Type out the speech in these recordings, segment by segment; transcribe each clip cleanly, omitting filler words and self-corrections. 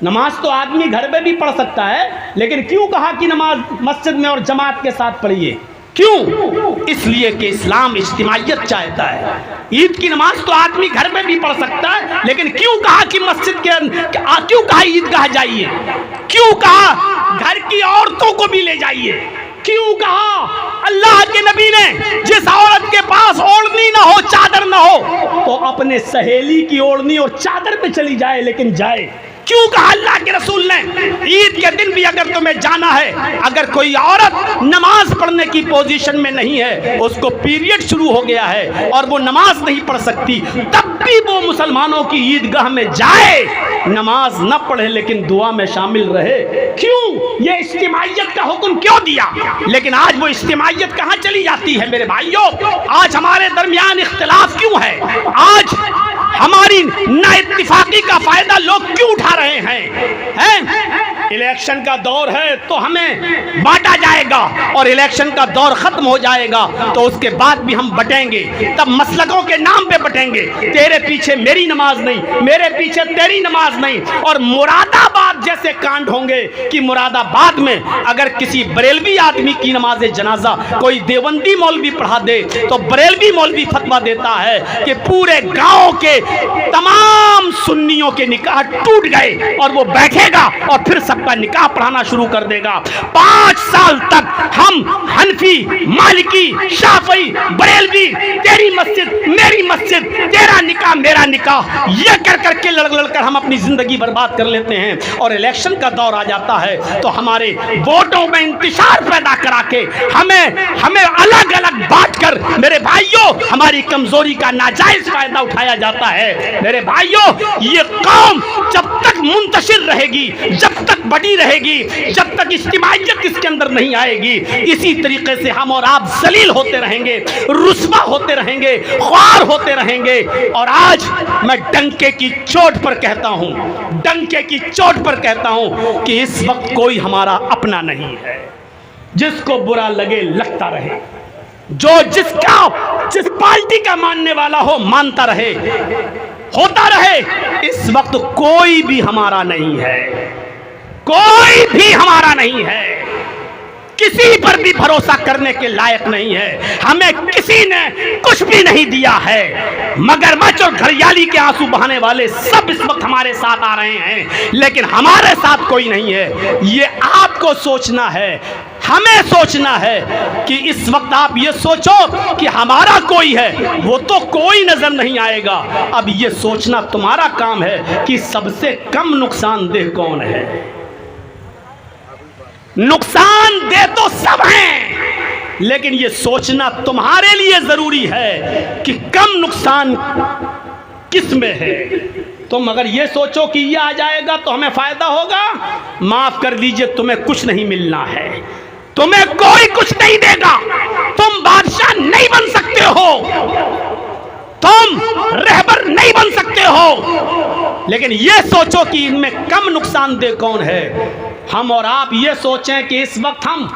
नमाज तो आदमी घर में भी पढ़ सकता है, लेकिन क्यों कहा कि नमाज मस्जिद में और जमात के साथ पढ़िए? क्यों? इसलिए कि इस्लाम इज्तिमाइयत चाहता है। ईद की नमाज तो आदमी घर में भी पढ़ सकता है, लेकिन क्यों कहा कि मस्जिद के क्यों कहा ईदगाह जाइए? क्यों कहा घर की औरतों को भी ले जाइए? क्यों कहा अल्लाह के नबी ने जिस औरत के पास ओढ़नी ना हो, चादर ना हो, तो अपने सहेली की ओढ़नी और चादर पे चली जाए, लेकिन जाए? क्यों कहा अल्लाह के रसूल ने ईद के दिन भी अगर तुम्हें जाना है, अगर कोई औरत नमाज पढ़ने की पोजीशन में नहीं है, उसको पीरियड शुरू हो गया है और वो नमाज नहीं पढ़ सकती, तब भी वो मुसलमानों की ईदगाह में जाए, नमाज न पढ़े लेकिन दुआ में शामिल रहे? क्यों? ये इज्तिमाइयत का हुक्म क्यों दिया? लेकिन आज वो इज्तिमाइयत कहाँ चली जाती है मेरे भाइयों? आज हमारे दरमियान इख्तिलाफ क्यों है? आज हमारी नाइत्तिफाकी का फायदा लोग क्यों उठा रहे हैं? इलेक्शन का दौर है तो हमें बांटा जाएगा, और इलेक्शन का दौर खत्म हो जाएगा तो उसके बाद भी हम बटेंगे, तब मसलकों के नाम पे बटेंगे। तेरे पीछे मेरी नमाज नहीं, मेरे पीछे तेरी नमाज नहीं। और मुरादाबाद जैसे कांड होंगे कि मुरादाबाद में अगर किसी बरेलवी आदमी की नमाज जनाजा कोई देवबंदी मौलवी पढ़ा दे, तो बरेलवी मौलवी फतवा देता है कि पूरे गांव के तमाम सुन्नियों के निकाह टूट गए, और वो बैठेगा और फिर सबका निकाह पढ़ाना शुरू कर देगा। 5 साल तक हम हनफी, मालिकी, शाफई, बरेलवी, तेरी मस्जिद मेरी मस्जिद, तेरा निकाह मेरा निकाह, ये कर करके लड़ हम अपनी जिंदगी बर्बाद कर लेते हैं। और इलेक्शन का दौर आ जाता है तो हमारे वोटों में इंतशार पैदा करा के हमें अलग अलग बांट कर, मेरे भाइयों, हमारी कमजोरी का नाजायज फायदा उठाया जाता है। मेरे भाइयों, ये कौम जब तक मुंतशिर रहेगी, जब तक बड़ी रहेगी, जब तक इज्तिमाइयत इसके अंदर नहीं आएगी, इसी तरीके से हम और आप जलील होते रहेंगे, रुस्वा होते रहेंगे, ख्वार होते रहेंगे। और आज मैं डंके की चोट पर कहता हूं, डंके की चोट पर कहता हूं कि इस वक्त कोई हमारा अपना नहीं है। जिसको बुरा लगे लगता रहे, जो जिस पार्टी का मानने वाला हो मानता रहे, होता रहे। इस वक्त कोई भी हमारा नहीं है, कोई भी हमारा नहीं है, किसी पर भी भरोसा करने के लायक नहीं है। हमें किसी ने कुछ भी नहीं दिया है। मगरमच्छ और घड़ियाली के आंसू बहाने वाले सब इस वक्त हमारे साथ आ रहे हैं, लेकिन हमारे साथ कोई नहीं है। ये आपको सोचना है, हमें सोचना है कि इस वक्त आप ये सोचो कि हमारा कोई है, वो तो कोई नजर नहीं आएगा। अब ये सोचना तुम्हारा काम है कि सबसे कम नुकसानदेह कौन है। नुकसानदेह तो सब हैं, लेकिन ये सोचना तुम्हारे लिए जरूरी है कि कम नुकसान किस में है। तुम अगर ये सोचो कि ये आ जाएगा तो हमें फायदा होगा, माफ कर लीजिए, तुम्हें कुछ नहीं मिलना है, तुम्हें कोई कुछ नहीं देगा। तुम बादशाह नहीं बन सकते हो, तुम रहबर नहीं बन सकते हो, लेकिन ये सोचो कि इनमें कम नुकसानदेह कौन है। हम और आप ये सोचें कि इस वक्त हम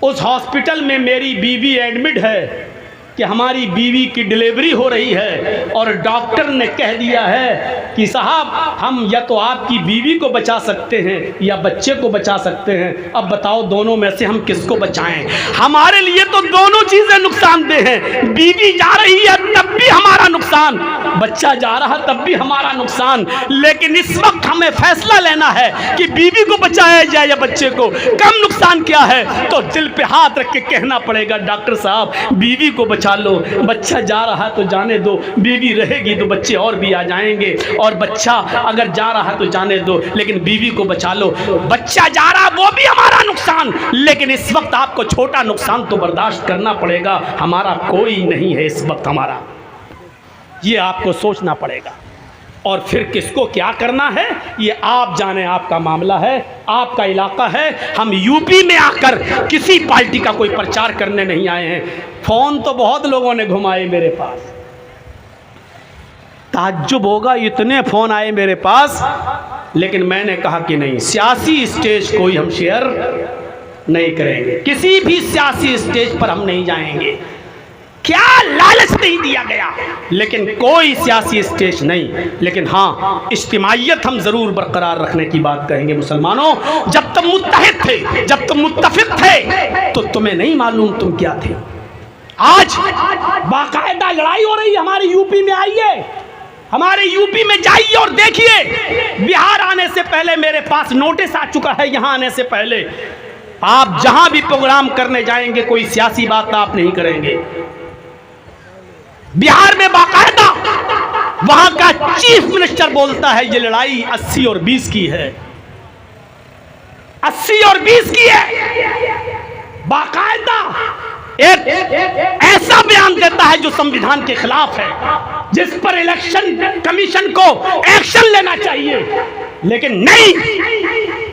उस हॉस्पिटल में मेरी बीवी एडमिट है कि हमारी बीवी की डिलीवरी हो रही है और डॉक्टर ने कह दिया है कि साहब हम या तो आपकी बीवी को बचा सकते हैं या बच्चे को बचा सकते हैं। अब बताओ दोनों में से हम किसको बचाएं? हमारे लिए तो दोनों चीजें नुकसानदेह हैं। बीवी जा रही है तब भी हमारा नुकसान, बच्चा जा रहा तब भी हमारा नुकसान। लेकिन इस वक्त हमें फैसला लेना है कि बीवी को बचाया जाए या बच्चे को। कम नुकसान क्या है? तो दिल पे हाथ रख के कहना पड़ेगा डॉक्टर साहब बीवी को बचा लो, बच्चा जा रहा तो जाने दो, बीवी रहेगी तो बच्चे और भी आ जाएंगे, और बच्चा अगर जा रहा तो जाने दो, लेकिन बीवी को बचा लो। बच्चा जा रहा वो भी हमारा नुकसान, लेकिन इस वक्त आपको छोटा नुकसान तो बर्दाश्त करना पड़ेगा। हमारा कोई नहीं है इस वक्त, हमारा ये आपको सोचना पड़ेगा। और फिर किसको क्या करना है ये आप जाने, आपका मामला है, आपका इलाका है। हम यूपी में आकर किसी पार्टी का कोई प्रचार करने नहीं आए हैं। फोन तो बहुत लोगों ने घुमाए मेरे पास, ताज्जुब होगा इतने फोन आए मेरे पास, लेकिन मैंने कहा कि नहीं, सियासी स्टेज कोई हम शेयर नहीं करेंगे, किसी भी सियासी स्टेज पर हम नहीं जाएंगे। क्या लालच नहीं दिया गया। लेकिन कोई सियासी स्टेज नहीं। लेकिन हाँ, इज्तिमाइयत हम जरूर बरकरार रखने की बात कहेंगे। मुसलमानों, जब तुम मुत्तहिद थे, जब तुम मुत्तफिक थे, तो तुम्हें नहीं मालूम तुम क्या थे। आज बाकायदा लड़ाई हो रही है। हमारे यूपी में आइए, हमारे यूपी में जाइए और देखिए। बिहार आने से पहले मेरे पास नोटिस आ चुका है। यहां आने से पहले आप जहां भी प्रोग्राम करने जाएंगे, कोई सियासी बात आप नहीं करेंगे। बिहार में बाकायदा वहां का चीफ मिनिस्टर बोलता है ये लड़ाई 80 और 20 की है, 80 और 20 की है। बाकायदा एक ऐसा बयान देता है जो संविधान के खिलाफ है, जिस पर इलेक्शन कमीशन को एक्शन लेना चाहिए। लेकिन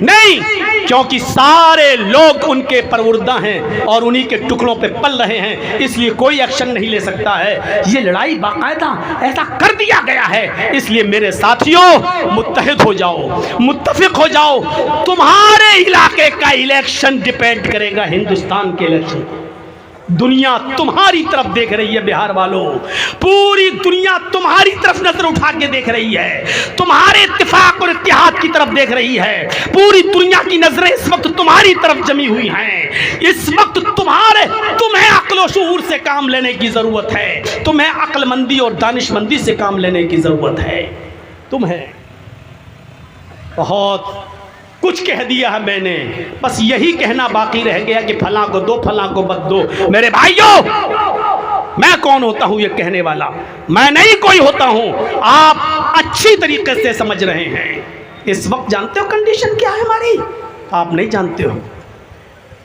नहीं, क्योंकि सारे लोग उनके परवुर्दा हैं और उन्हीं के टुकड़ों पे पल रहे हैं, इसलिए कोई एक्शन नहीं ले सकता है। ये लड़ाई बाकायदा ऐसा कर दिया गया है। इसलिए मेरे साथियों, मुत्तहिद हो जाओ, मुत्तफिक हो जाओ। तुम्हारे इलाके का इलेक्शन डिपेंड करेगा हिंदुस्तान के इलेक्शन। दुनिया तुम्हारी तरफ देख रही है। बिहार वालों, पूरी दुनिया तुम्हारी तरफ नजर उठा के देख रही है, तुम्हारे इत्तेफाक और इत्तेहाद की तरफ देख रही है। पूरी दुनिया की नजरें इस वक्त तुम्हारी तरफ जमी हुई हैं। इस वक्त तुम्हें अक्ल और शऊर से काम लेने की जरूरत है। तुम्हें अक्लमंदी और दानिशमंदी से काम लेने की जरूरत है। तुम्हें बहुत कुछ कह दिया है मैंने, बस यही कहना बाकी रह गया कि फलां को दो, फलां को मत दो। मेरे भाइयों, मैं कौन होता हूं ये कहने वाला? मैं नहीं कोई होता हूं। आप अच्छी तरीके से समझ रहे हैं। इस वक्त जानते हो कंडीशन क्या है हमारी? आप नहीं जानते हो।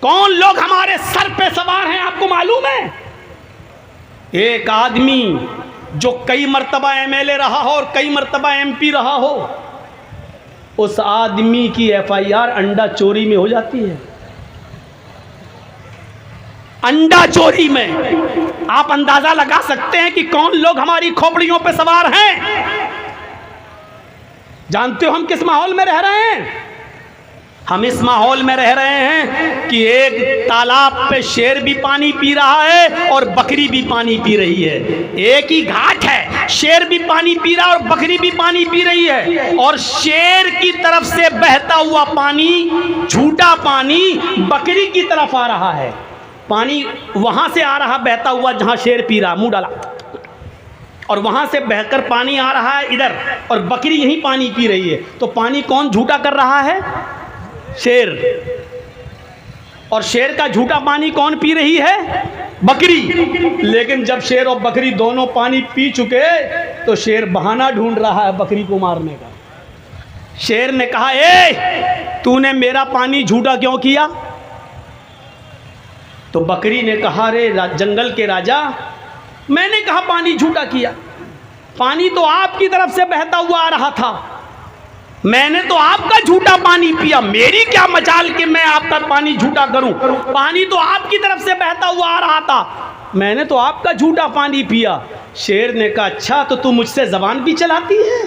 कौन लोग हमारे सर पे सवार हैं आपको मालूम है? एक आदमी जो कई मर्तबा एमएलए रहा हो और कई मर्तबा एमपी रहा हो, उस आदमी की एफआईआर अंडा चोरी में हो जाती है। अंडा चोरी में आप अंदाजा लगा सकते हैं कि कौन लोग हमारी खोपड़ियों पे सवार हैं। जानते हो हम किस माहौल में रह रहे हैं? हम इस माहौल में रह रहे हैं कि एक तालाब पे शेर भी पानी पी रहा है और बकरी भी पानी पी रही है। एक ही घाट है, शेर भी पानी पी रहा है और बकरी भी पानी पी रही है। और शेर की तरफ से बहता हुआ पानी, झूठा पानी बकरी की तरफ आ रहा है। पानी वहां से आ रहा बहता हुआ जहां शेर पी रहा, मुंह डाला, और वहां से बहकर पानी आ रहा है इधर, और बकरी यहीं पानी पी रही है। तो पानी कौन झूठा कर रहा है? शेर। और शेर का झूठा पानी कौन पी रही है? बकरी। लेकिन जब शेर और बकरी दोनों पानी पी चुके, तो शेर बहाना ढूंढ रहा है बकरी को मारने का। शेर ने कहा, ए, तूने मेरा पानी झूठा क्यों किया? तो बकरी ने कहा, रे जंगल के राजा, मैंने कहा पानी झूठा किया। पानी तो आपकी तरफ से बहता हुआ आ रहा था, मैंने तो आपका झूठा पानी पिया। मेरी क्या मजाल कि मैं आपका पानी झूठा करूं? पानी तो आपकी तरफ से बहता हुआ आ रहा था, मैंने तो आपका झूठा पानी पिया। शेर ने कहा, अच्छा तो तू मुझसे जबान भी चलाती है,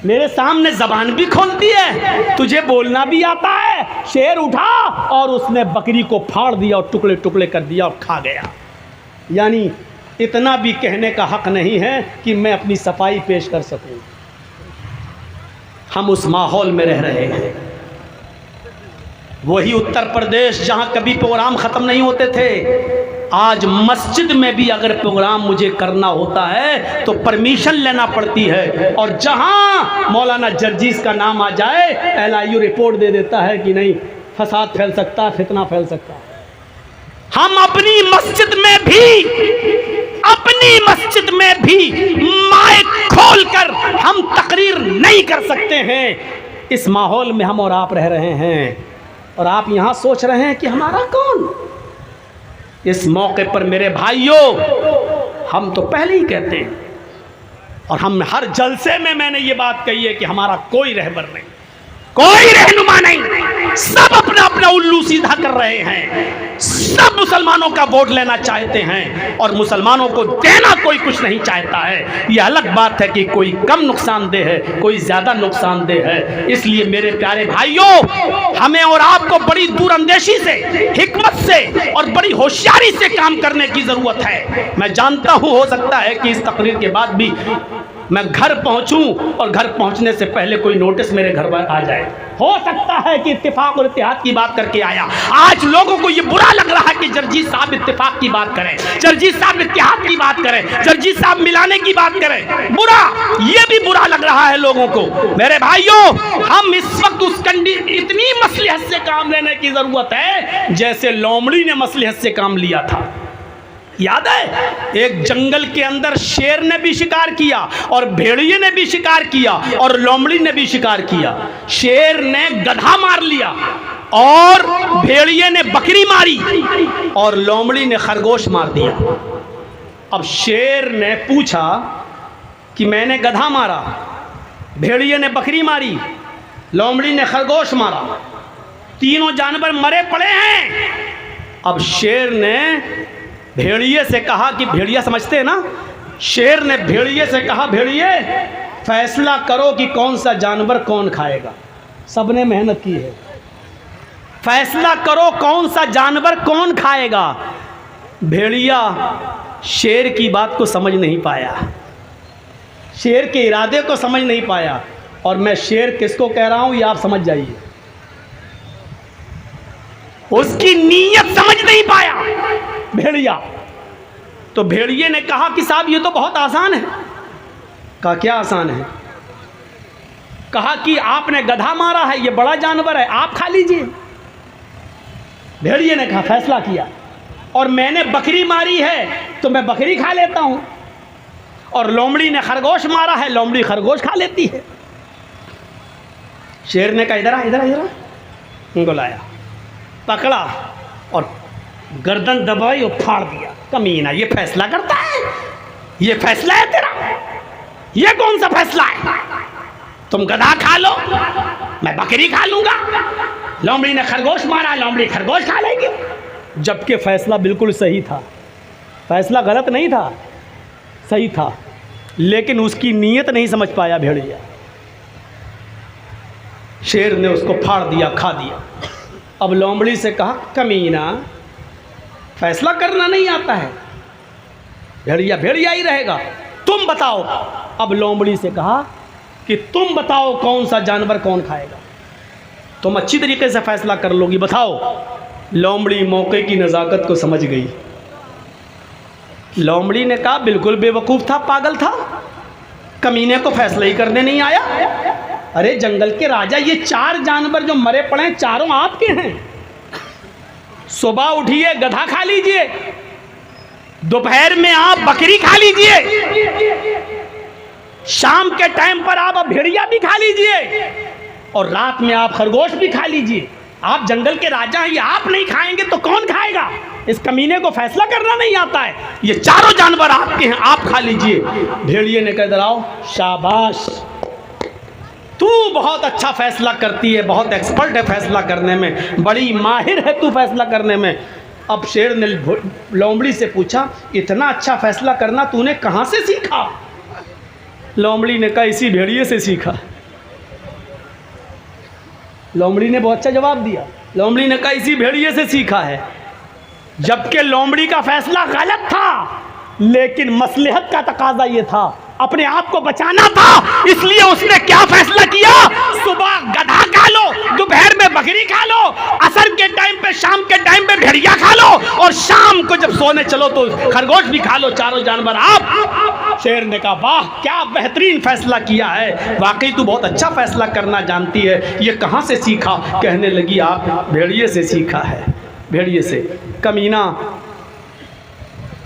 मेरे सामने जबान भी खोलती है, तुझे बोलना भी आता है? शेर उठा और उसने बकरी को फाड़ दिया और टुकड़े टुकड़े कर दिया और खा गया। यानी इतना भी कहने का हक नहीं है कि मैं अपनी सफाई पेश कर सकूं। हम उस माहौल में रह रहे हैं। वही उत्तर प्रदेश जहां कभी प्रोग्राम ख़त्म नहीं होते थे, आज मस्जिद में भी अगर प्रोग्राम मुझे करना होता है तो परमिशन लेना पड़ती है। और जहां मौलाना जर्जीस का नाम आ जाए, LIU रिपोर्ट दे देता है कि नहीं, फसाद फैल सकता है, फितना फैल सकता है। हम अपनी मस्जिद में भी माइक खोलकर हम तकरीर नहीं कर सकते हैं। इस माहौल में हम और आप रह रहे हैं, और आप यहां सोच रहे हैं कि हमारा कौन? इस मौके पर मेरे भाइयों, हम तो पहले ही कहते हैं, और हम हर जलसे में मैंने ये बात कही है कि हमारा कोई रहबर नहीं, कोई रहनुमा नहीं। सब अपना अपना उल्लू सीधा कर रहे हैं, सब मुसलमानों का वोट लेना चाहते हैं और मुसलमानों को देना कोई कुछ नहीं चाहता है। यह अलग बात है कि कोई कम नुकसानदेह है, कोई ज्यादा नुकसानदेह है। इसलिए मेरे प्यारे भाइयों, हमें और आपको बड़ी दूरअंदेशी से, हिकमत से और बड़ी होशियारी से काम करने की जरूरत है। मैं जानता हूं हो सकता है कि इस तकरीर के बाद भी मैं घर पहुंचूं और घर पहुंचने से पहले कोई नोटिस मेरे घर पर आ जाए। हो सकता है कि इत्तेफाक और इत्तेहाद की बात करके आया। आज लोगों को ये बुरा लग रहा है कि जरजीत साहब इत्तेफाक की बात करें, जरजीत साहब इत्तेहाद की बात करें, जरजीत साहब मिलाने की बात करें। बुरा, ये भी बुरा लग रहा है लोगों को। मेरे भाइयों, हम इस वक्त उस इतनी मसलिहत से काम लेने की जरूरत है जैसे लोमड़ी ने मसलिहत से काम लिया था। याद है, एक जंगल के अंदर शेर ने भी शिकार किया और भेड़िए ने भी शिकार किया और लोमड़ी ने भी शिकार किया। शेर ने गधा मार लिया और भेड़िए ने बकरी मारी और लोमड़ी ने खरगोश मार दिया। अब शेर ने पूछा कि मैंने गधा मारा, भेड़िए ने बकरी मारी, लोमड़ी ने खरगोश मारा, तीनों जानवर मरे पड़े हैं। अब शेर ने भेड़िए से कहा कि भेड़िया समझते हैं ना, शेर ने भेड़िए से कहा, भेड़िए फैसला करो कि कौन सा जानवर कौन खाएगा। सबने मेहनत की है, फैसला करो कौन सा जानवर कौन खाएगा। भेड़िया शेर की बात को समझ नहीं पाया, शेर के इरादे को समझ नहीं पाया। और मैं शेर किसको कह रहा हूं ये आप समझ जाइए, उसकी नीयत समझ नहीं पाया भेड़िया। तो भेड़िए ने कहा कि साहब ये तो बहुत आसान है। कहा क्या आसान है? कहा कि आपने गधा मारा है, ये बड़ा जानवर है, आप खा लीजिए। भेड़िए ने कहा, फैसला किया। और मैंने बकरी मारी है तो मैं बकरी खा लेता हूं, और लोमड़ी ने खरगोश मारा है, लोमड़ी खरगोश खा लेती है। शेर ने कहा इधर आ, इधर आ, इधर आ। उनको लाया, पकड़ा और गर्दन दबाई और फाड़ दिया। कमीना, ये फैसला करता है? ये फैसला है तेरा? ये कौन सा फैसला है? तुम गधा खा लो, मैं बकरी खा लूंगा। लोमड़ी ने खरगोश मारा, लोमड़ी खरगोश खा लेगी। जबकि फैसला बिल्कुल सही था, फैसला गलत नहीं था, सही था, लेकिन उसकी नीयत नहीं समझ पाया भेड़िया। शेर ने उसको फाड़ दिया, खा दिया। अब लोमड़ी से कहा, कमीना फैसला करना नहीं आता है, भेड़िया भेड़िया ही रहेगा, तुम बताओ। अब लोमड़ी से कहा कि तुम बताओ कौन सा जानवर कौन खाएगा, तुम अच्छी तरीके से फैसला कर लोगी, बताओ। लोमड़ी मौके की नज़ाकत को समझ गई। लोमड़ी ने कहा बिल्कुल बेवकूफ़ था, पागल था, कमीने को फैसला ही करने नहीं आया। अरे जंगल के राजा, ये 4 जानवर जो मरे पड़े हैं चारों आपके हैं। सुबह उठिए गधा खा लीजिए, दोपहर में आप बकरी खा लीजिए, शाम के टाइम पर आप भेड़िया भी खा लीजिए, और रात में आप खरगोश भी खा लीजिए। आप जंगल के राजा हैं, ये आप नहीं खाएंगे तो कौन खाएगा? इस कमीने को फैसला करना नहीं आता है, ये चारों जानवर आपके हैं, आप खा लीजिए। भेड़िए ने कह दराओ, शाबाश, तू बहुत अच्छा फैसला करती है, बहुत एक्सपर्ट है फैसला करने में, बड़ी माहिर है तू फैसला करने में। अब शेर ने लोमड़ी से पूछा, इतना अच्छा फैसला करना तूने कहाँ से सीखा? लोमड़ी ने कहा, इसी भेड़िए से सीखा। लोमड़ी ने बहुत अच्छा जवाब दिया। लोमड़ी ने कहा, इसी भेड़िए से सीखा है। जबकि लोमड़ी का फैसला गलत था, लेकिन मसलहत का तकाजा ये था, अपने आप को बचाना था, इसलिए उसने क्या फैसला किया? सुबह गधा खा लो, दोपहर में बकरी खा लो, असर के टाइम पे, शाम के टाइम पे भेड़िया खा लो, और शाम को जब सोने चलो तो खरगोश भी खा लो, चारों जानवर आप। शेर ने कहा, वाह क्या बेहतरीन फैसला किया है, वाकई तू बहुत अच्छा फैसला करना जानती है, ये कहाँ से सीखा? कहने लगी, आप भेड़िए से सीखा है, भेड़िए से। कमीना,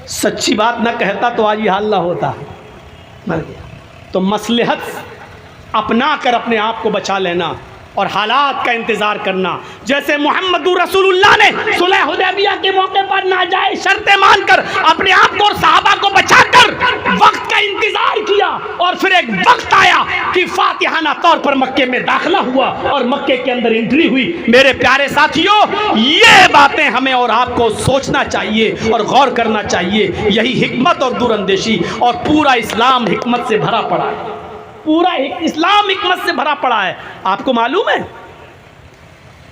सच्ची बात न कहता तो आज ये हाल ना होता, मर गया। तो मसलहत अपना कर अपने आप को बचा लेना, और हालात का इंतज़ार करना। जैसे मोहम्मदुर रसूलुल्लाह ने सुलह हुदैबिया के मौके पर नाजायज़ शर्तें मानकर अपने आप को और सहाबा को बचाकर वक्त का इंतज़ार किया, और फिर एक वक्त आया कि फातिहाना तौर पर मक्के में दाखिला हुआ और मक्के के अंदर एंट्री हुई। मेरे प्यारे साथियों, ये बातें हमें और आपको सोचना चाहिए और गौर करना चाहिए। यही हिकमत और दूरअंदेशी, और पूरा इस्लाम हिकमत से भरा पड़ा है, पूरा इस्लाम हिकमत से भरा पड़ा है। आपको मालूम है,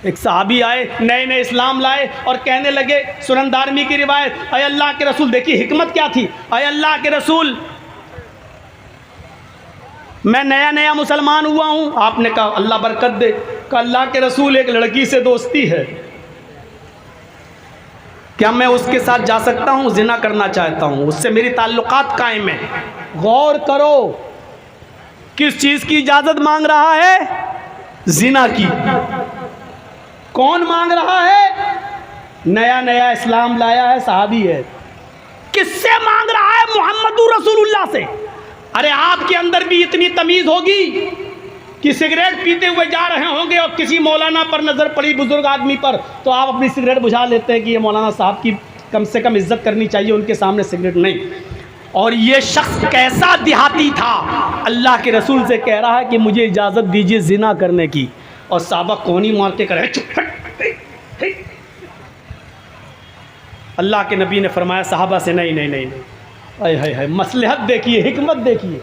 एक साहबी आए, नए नए इस्लाम लाए और कहने लगे, सुनन दारमी की रिवायत, अय अल्लाह के रसूल, देखिए हिकमत क्या थी, अय अल्लाह के रसूल मैं नया नया मुसलमान हुआ हूँ। आपने कहा अल्लाह बरकत दे। कहा अल्लाह के रसूल एक लड़की से दोस्ती है, क्या मैं उसके साथ जा सकता हूँ? जिना करना चाहता हूँ, उससे मेरी ताल्लुकात कायम है। गौर करो, किस चीज़ की इजाज़त मांग रहा है? जिना की। कौन मांग रहा है? नया नया इस्लाम लाया है, सहाबी है। किससे मांग रहा है? मोहम्मदुर रसूलुल्लाह से। अरे आपके अंदर भी इतनी तमीज़ होगी कि सिगरेट पीते हुए जा रहे होंगे और किसी मौलाना पर नज़र पड़ी, बुजुर्ग आदमी पर, तो आप अपनी सिगरेट बुझा लेते हैं कि ये मौलाना साहब की कम से कम इज्जत करनी चाहिए, उनके सामने सिगरेट नहीं। और ये शख्स कैसा देहाती था, अल्लाह के रसूल से कह रहा है कि मुझे इजाज़त दीजिए जिना करने की, और साहबा कोनी मार के करे चुप। अल्लाह के नबी ने फरमाया साहबा से, नहीं नहीं नहीं नहीं, अय है मसलहत देखिए, हिकमत देखिए।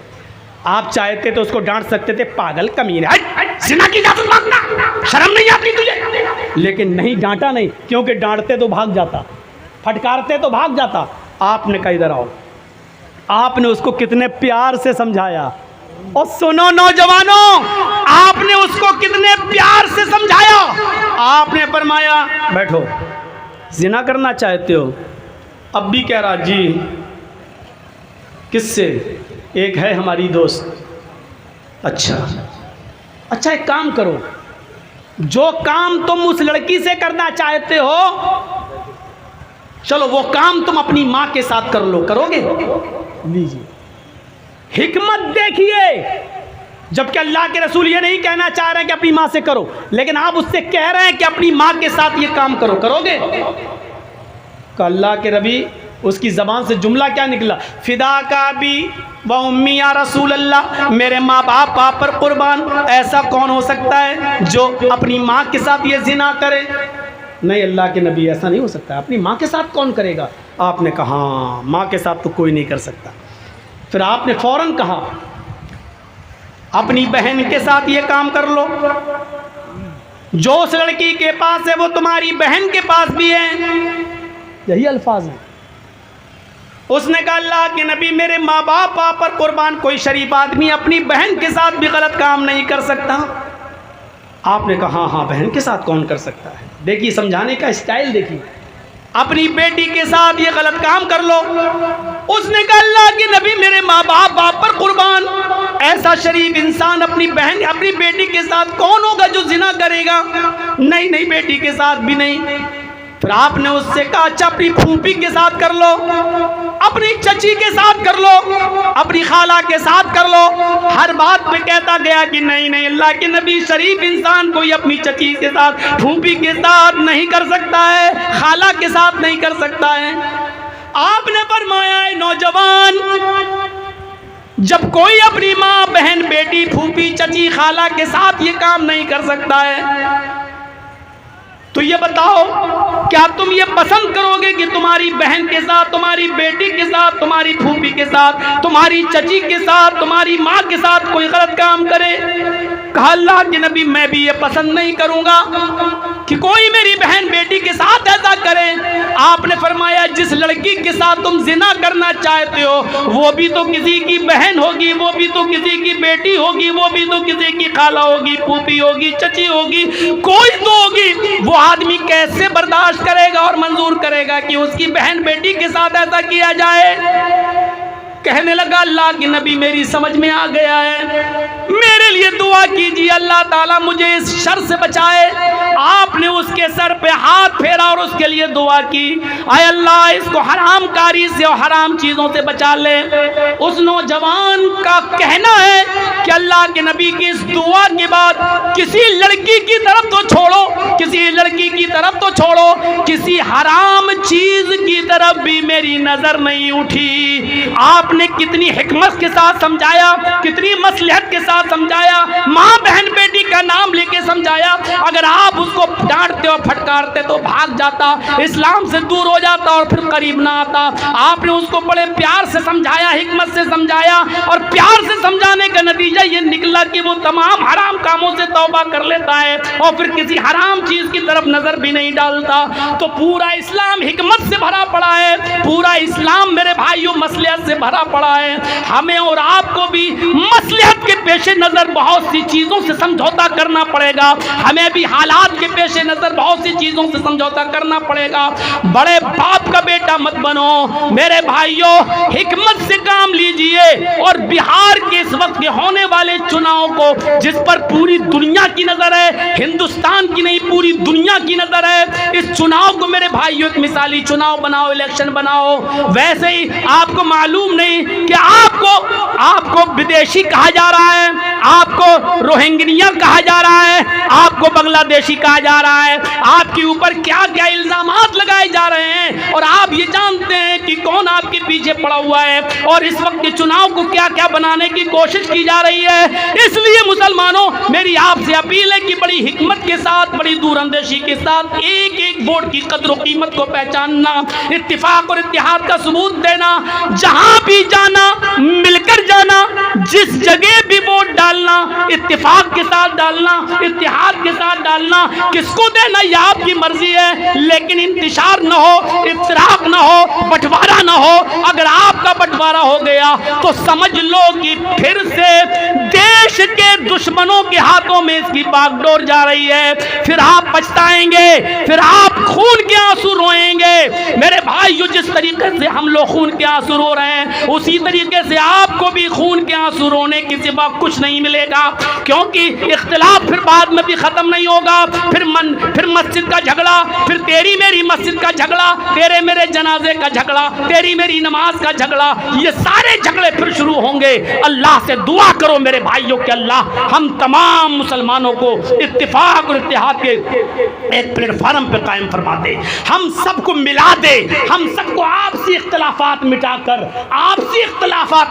आप चाहते तो उसको डांट सकते थे, पागल कमीने, जिना की इजाज़त मांगना, शर्म नहीं आती तुझे? लेकिन नहीं, डांटा नहीं, क्योंकि डांटते तो भाग जाता, फटकारते तो भाग जाता। आपने कहा इधर आओ। आपने उसको कितने प्यार से समझाया। और सुनो नौजवानों, आपने उसको कितने प्यार से समझाया। आपने फरमाया बैठो, जिना करना चाहते हो? अब भी कह रहा जी। किससे? एक है हमारी दोस्त। अच्छा एक काम करो, जो काम तुम उस लड़की से करना चाहते हो, चलो वो काम तुम अपनी माँ के साथ कर लो, करोगे? लीजिए, हिकमत देखिए। जबकि अल्लाह के रसूल ये नहीं कहना चाह रहे हैं कि अपनी माँ से करो, लेकिन आप उससे कह रहे हैं कि अपनी माँ के साथ ये काम करो, करोगे? अल्लाह के नबी, उसकी ज़बान से जुमला क्या निकला? फिदा का भी व उम्मी या रसूल अल्लाह, मेरे माँ बाप आप पर कुर्बान। ऐसा कौन हो सकता है जो अपनी माँ के साथ ये जिना करे? नहीं अल्लाह के नबी, ऐसा नहीं हो सकता। अपनी माँ के साथ कौन करेगा? आपने कहा हाँ, माँ के साथ तो कोई नहीं कर सकता। फिर आपने फ़ौरन कहा अपनी बहन के साथ ये काम कर लो, जो उस लड़की के पास है वो तुम्हारी बहन के पास भी है। यही अल्फाज हैं। उसने कहा अल्लाह के नबी, मेरे माँ बाप आप पर कुर्बान, कोई शरीफ आदमी अपनी बहन के साथ भी गलत काम नहीं कर सकता। आपने कहा हाँ, बहन के साथ कौन कर सकता है? देखिए समझाने का स्टाइल देखिए। अपनी बेटी के साथ ये गलत काम कर लो। उसने कहा अल्लाह के नबी, मेरे माँ बाप पर कुर्बान, ऐसा शरीफ इंसान अपनी बहन अपनी बेटी के साथ कौन होगा जो जिना करेगा? नहीं, बेटी के साथ भी नहीं। फिर आपने उससे कहा अच्छा अपनी फूफी के साथ कर लो, अपनी चची के साथ कर लो, अपनी खाला के साथ कर लो। हर बात पे कहता गया कि नहीं अल्लाह के नबी, शरीफ इंसान कोई अपनी चची के साथ, फूफी के साथ नहीं कर सकता है, खाला के साथ नहीं कर सकता है। आपने फरमाया नौजवान, जब कोई अपनी माँ, बहन, बेटी, फूफी, चची, खाला के साथ ये काम नहीं कर सकता है, तो ये बताओ क्या तुम ये पसंद करोगे कि तुम्हारी बहन के साथ, तुम्हारी बेटी के साथ, तुम्हारी फूफी के साथ, तुम्हारी चची के साथ, तुम्हारी माँ के साथ कोई गलत काम करे? कहा अल्लाह के नबी, मैं भी ये पसंद नहीं करूँगा कि कोई मेरी बहन बेटी के साथ ऐसा करे। आपने फरमाया जिस लड़की के साथ तुम जिना करना चाहते हो वो भी तो किसी की बहन होगी, वो भी तो किसी की बेटी होगी, वो भी तो किसी की खाला होगी, फूफी होगी, चची होगी, कोई तो होगी। वो आदमी कैसे बर्दाश्त करेगा और मंजूर करेगा कि उसकी बहन बेटी के साथ ऐसा किया जाए? कहने लगा अल्लाह के नबी, मेरी समझ में आ गया है, मेरे लिए दुआ कीजिए, अल्लाह ताला मुझे इस शर से बचाए। आपने उसके सर पे हाथ फेरा और उसके लिए दुआ की, आय अल्लाह इसको हराम कारी से और हराम चीज़ों से बचा ले। उस नौजवान का कहना है कि अल्लाह के नबी की इस दुआ के बाद किसी लड़की की तरफ तो छोड़ो, किसी लड़की की तरफ तो छोड़ो, किसी हराम चीज की तरफ भी मेरी नजर नहीं उठी। आपने कितनी हिकमत के साथ समझाया, कितनी मसलहत के साथ समझाया, माँ बहन बेटी का नाम लेके समझाया। अगर आप उसको डांटते और फटकारते तो भाग जाता, इस्लाम से दूर हो जाता और फिर करीब ना आता। आपने उसको बड़े प्यार से समझाया, हिकमत से समझाया, और प्यार से समझाने का नतीजा ये निकला कि वो तमाम हराम कामों से तौबा कर लेता है और फिर किसी हराम चीज की तरफ नजर भी नहीं डालता। तो पूरा इस्लाम हिकमत से भरा पड़ा है, पूरा इस्लाम मेरे भाइयों मसलहत से भरा पड़ा है। हमें और आपको भी मसलहत के पेशे नजर बहुत सी चीजों से समझौता करना पड़ेगा, हमें भी हालात के पेशे नजर बहुत सी चीजों से समझौता करना पड़ेगा। बड़े बाप का बेटा मत बनो मेरे भाइयों, हिकमत से काम लीजिए। और बिहार के इस वक्त के होने वाले चुनाव को, जिस पर पूरी दुनिया की नजर है, हिंदुस्तान की नहीं पूरी दुनिया की नजर है, इस चुनाव को मेरे भाइयों एक मिसाली चुनाव बनाओ, इलेक्शन बनाओ। वैसे ही आपको मालूम नहीं कि आपको विदेशी कहा जा रहा है, आपको रोहिंग्या कहा जा रहा है, आपको बांग्लादेशी कहा जा रहा है, आपके ऊपर क्या क्या इल्जामात लगाए जा रहे हैं, और आप ये जानते हैं कि कौन आपके पीछे पड़ा हुआ है और इस वक्त के चुनाव को क्या क्या बनाने की कोशिश की जा रही है। इसलिए मुसलमानों, मेरी आपसे अपील है कि बड़ी हिकमत के साथ, बड़ी दूरअंदेशी के साथ एक एक वोट की कद्र कीमत को पहचानना, इत्तिफाक और इत्तेहाद का सबूत देना, जहां भी जाना मिलकर जाना, जिस जगह भी वोट डालना इत्तिफाक के साथ डालना, इत्तेहाद के साथ डालना। किसको देना ये आपकी मर्जी है, लेकिन इंतशार न हो, इफ्तराक न हो, बंटवारा न हो। अगर आपका बंटवारा हो गया तो समझ लो कि फिर से देश के दुश्मनों के हाथों में इसकी बागडोर जा रही है। फिर आप पछताएंगे, फिर आप खून के आंसू रोएंगे। मेरे भाइयों, जिस तरीके से हम लोग खून के आंसू रो रहे हैं, उसी तरीके से आपको भी खून के आंसू रोने के सिवा कुछ नहीं मिलेगा, क्योंकि इख्तिलाफ फिर बाद में भी खत्म नहीं होगा। फिर मस्जिद का झगड़ा, फिर तेरी मेरी मस्जिद का झगड़ा, तेरे मेरे जनाजे का झगड़ा, तेरी मेरी नमाज का झगड़ा, ये सारे झगड़े फिर शुरू होंगे। अल्लाह से दुआ करो मेरे भाइयों कि अल्लाह हम तमाम मुसलमानों को इत्तिफाक और इत्तेहाद के एक प्लेटफार्म पे कायम फरमा दे, हम सबको मिला दे, हम सबको आपसी इख्तिलाफात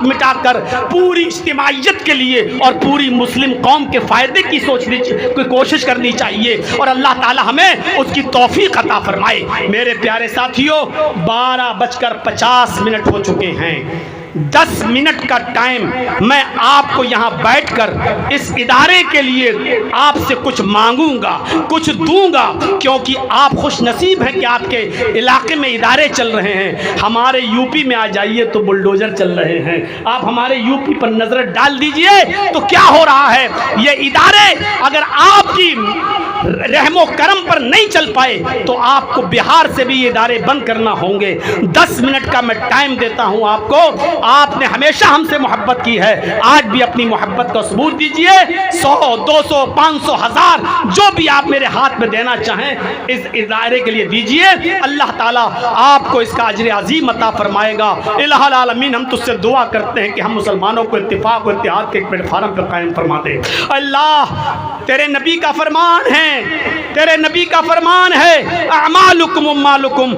मिटाकर पूरी इज्तिमाइयत के लिए और पूरी मुस्लिम कौम के फायदे की सोचने की कोशिश करनी चाहिए, और अल्लाह ताला हमें उसकी तौफीक अता फरमाए। मेरे प्यारे साथियों, 12:50 हो चुके हैं। 10 मिनट का टाइम मैं आपको यहाँ बैठकर इस इदारे के लिए आपसे कुछ मांगूंगा, कुछ दूंगा, क्योंकि आप खुश नसीब हैं कि आपके इलाके में इदारे चल रहे हैं। हमारे यूपी में आ जाइए तो बुलडोजर चल रहे हैं। आप हमारे यूपी पर नजर डाल दीजिए तो क्या हो रहा है। ये इदारे अगर आपकी रहमो करम पर नहीं चल पाए तो आपको बिहार से भी ये इदारे बंद करना होंगे। 10 मिनट का मैं टाइम देता हूं आपको। आपने हमेशा हमसे मोहब्बत की है, आज भी अपनी मोहब्बत का सबूत दीजिए। 100, 200, 500, 1000 जो भी आप मेरे हाथ में देना चाहें इस इदारे के लिए दीजिए। अल्लाह ताला आपको इसका अजर अजीम अता फरमाएगा। इलाहुल आलमीन, हम तुझसे दुआ करते हैं कि हम मुसलमानों को इत्तिफाक और इत्तेहाद के एक प्लेटफार्म पर कायम फरमा दे। अल्लाह, तेरे नबी का फरमान है, तेरे नबी का फरमान है, अमालुकुम उम्मालुकुम,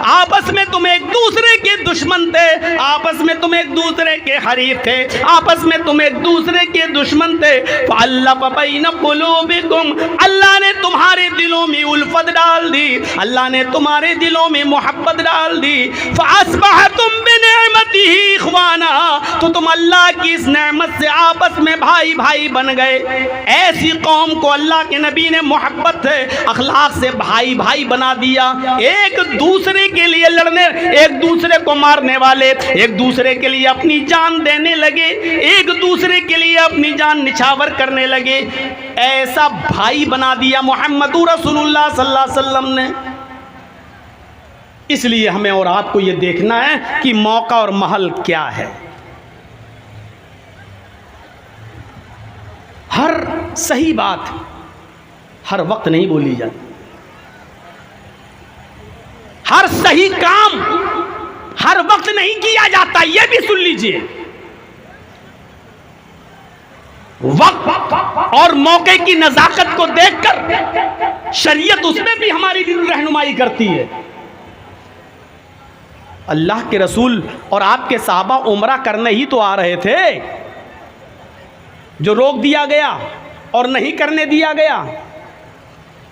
आपस में तुम एक दूसरे के दुश्मन थे, आपस में तुम एक दूसरे के हरीफ थे, आपस में तुम एक दूसरे के दुश्मन थे। फ़अल्लफ़ बैन क़ुलूबिकुम, अल्लाह ने तुम्हारे दिलों में उल्फत डाल दी, अल्लाह ने तुम्हारे दिलों में मोहब्बत डाल दी। फ़अस्बहतुम बिनिअमतिही इख़वाना, तो तुम अल्लाह की इस नेमत से आपस में भाई भाई बन गए। ऐसी कौम को अल्लाह के नबी ने मोहब्बत से, अखलाक से भाई भाई बना दिया। एक दूसरे के लिए लड़ने, एक दूसरे को मारने वाले एक दूसरे के लिए अपनी जान देने लगे, एक दूसरे के लिए अपनी जान निछावर करने लगे। ऐसा भाई बना दिया मुहम्मदुर रसूलुल्लाह सल्लल्लाहु अलैहि वसल्लम ने। इसलिए हमें और आपको ये देखना है कि मौका और महल क्या है। हर सही बात हर वक्त नहीं बोली जाती, हर सही काम हर वक्त नहीं किया जाता। यह भी सुन लीजिए, वक्त और मौके की नजाकत को देखकर शरीयत उसमें भी हमारी रहनुमाई करती है। अल्लाह के रसूल और आपके साहबा उम्रा करने ही तो आ रहे थे, जो रोक दिया गया और नहीं करने दिया गया।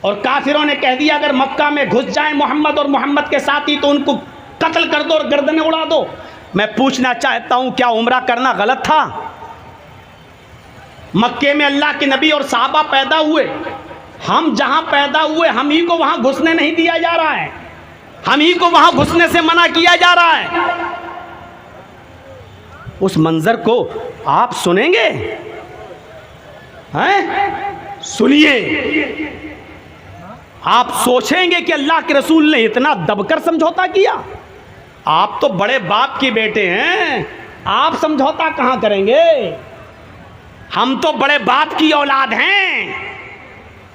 और काफिरों ने कह दिया अगर मक्का में घुस जाएं मोहम्मद और मोहम्मद के साथी तो उनको कत्ल कर दो और गर्दनें उड़ा दो। मैं पूछना चाहता हूं, क्या उम्रा करना गलत था? मक्के में अल्लाह के नबी और साहबा पैदा हुए, हम जहां पैदा हुए हम ही को वहां घुसने नहीं दिया जा रहा है, हम ही को वहां घुसने से मना किया जा रहा है। उस मंजर को आप सुनेंगे? हैं? सुनिए, आप सोचेंगे कि अल्लाह के रसूल ने इतना दबकर समझौता किया? आप तो बड़े बाप के बेटे हैं, आप समझौता कहां करेंगे? हम तो बड़े बाप की औलाद हैं,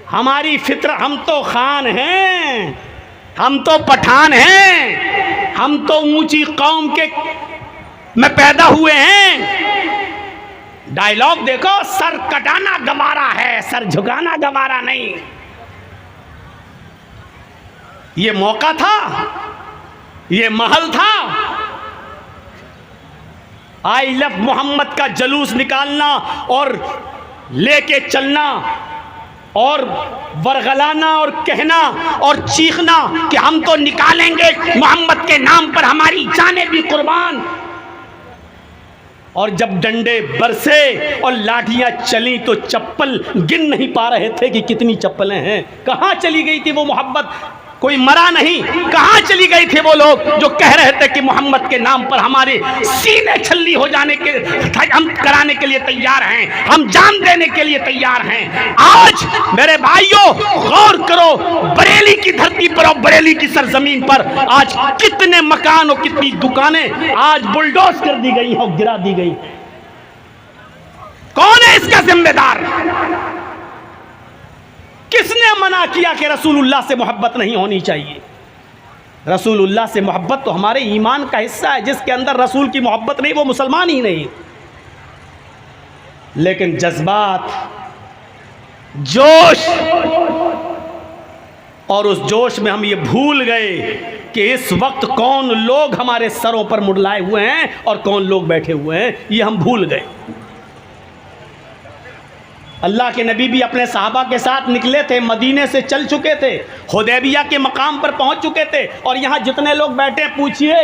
हमारी फित्र, हम तो खान हैं, हम तो पठान हैं, हम तो ऊंची कौम के में पैदा हुए हैं। डायलॉग देखो, सर कटाना गवारा है, सर झुकाना गवारा नहीं। ये मौका था, ये महल था, आई लव मोहम्मद का जलूस निकालना और लेके चलना और वरगलाना और कहना और चीखना कि हम तो निकालेंगे मोहम्मद के नाम पर हमारी जानें भी कुर्बान। और जब डंडे बरसे और लाठियां चली तो चप्पल गिन नहीं पा रहे थे कि कितनी चप्पलें हैं। कहां चली गई थी वो मोहब्बत? कोई मरा नहीं। कहां चली गई थे वो लोग जो कह रहे थे कि मोहम्मद के नाम पर हमारे सीने छल्ली हो जाने के, हम कराने के लिए तैयार हैं, हम जान देने के लिए तैयार हैं। आज मेरे भाइयों गौर करो, बरेली की धरती पर और बरेली की सरजमीन पर आज कितने मकान और कितनी दुकानें आज बुलडोज कर दी गई हैं और गिरा दी गई। कौन है इसका जिम्मेदार? किसने मना किया कि रसूलुल्लाह से मोहब्बत नहीं होनी चाहिए? रसूलुल्लाह से मोहब्बत तो हमारे ईमान का हिस्सा है। जिसके अंदर रसूल की मोहब्बत नहीं वो मुसलमान ही नहीं। लेकिन जज्बात, जोश, और उस जोश में हम ये भूल गए कि इस वक्त कौन लोग हमारे सरों पर मुड़लाए हुए हैं और कौन लोग बैठे हुए हैं, ये हम भूल गए। अल्लाह के नबी भी अपने सहाबा के साथ निकले थे, मदीने से चल चुके थे, हुदैबिया के मकाम पर पहुंच चुके थे। और यहाँ जितने लोग बैठे पूछिए,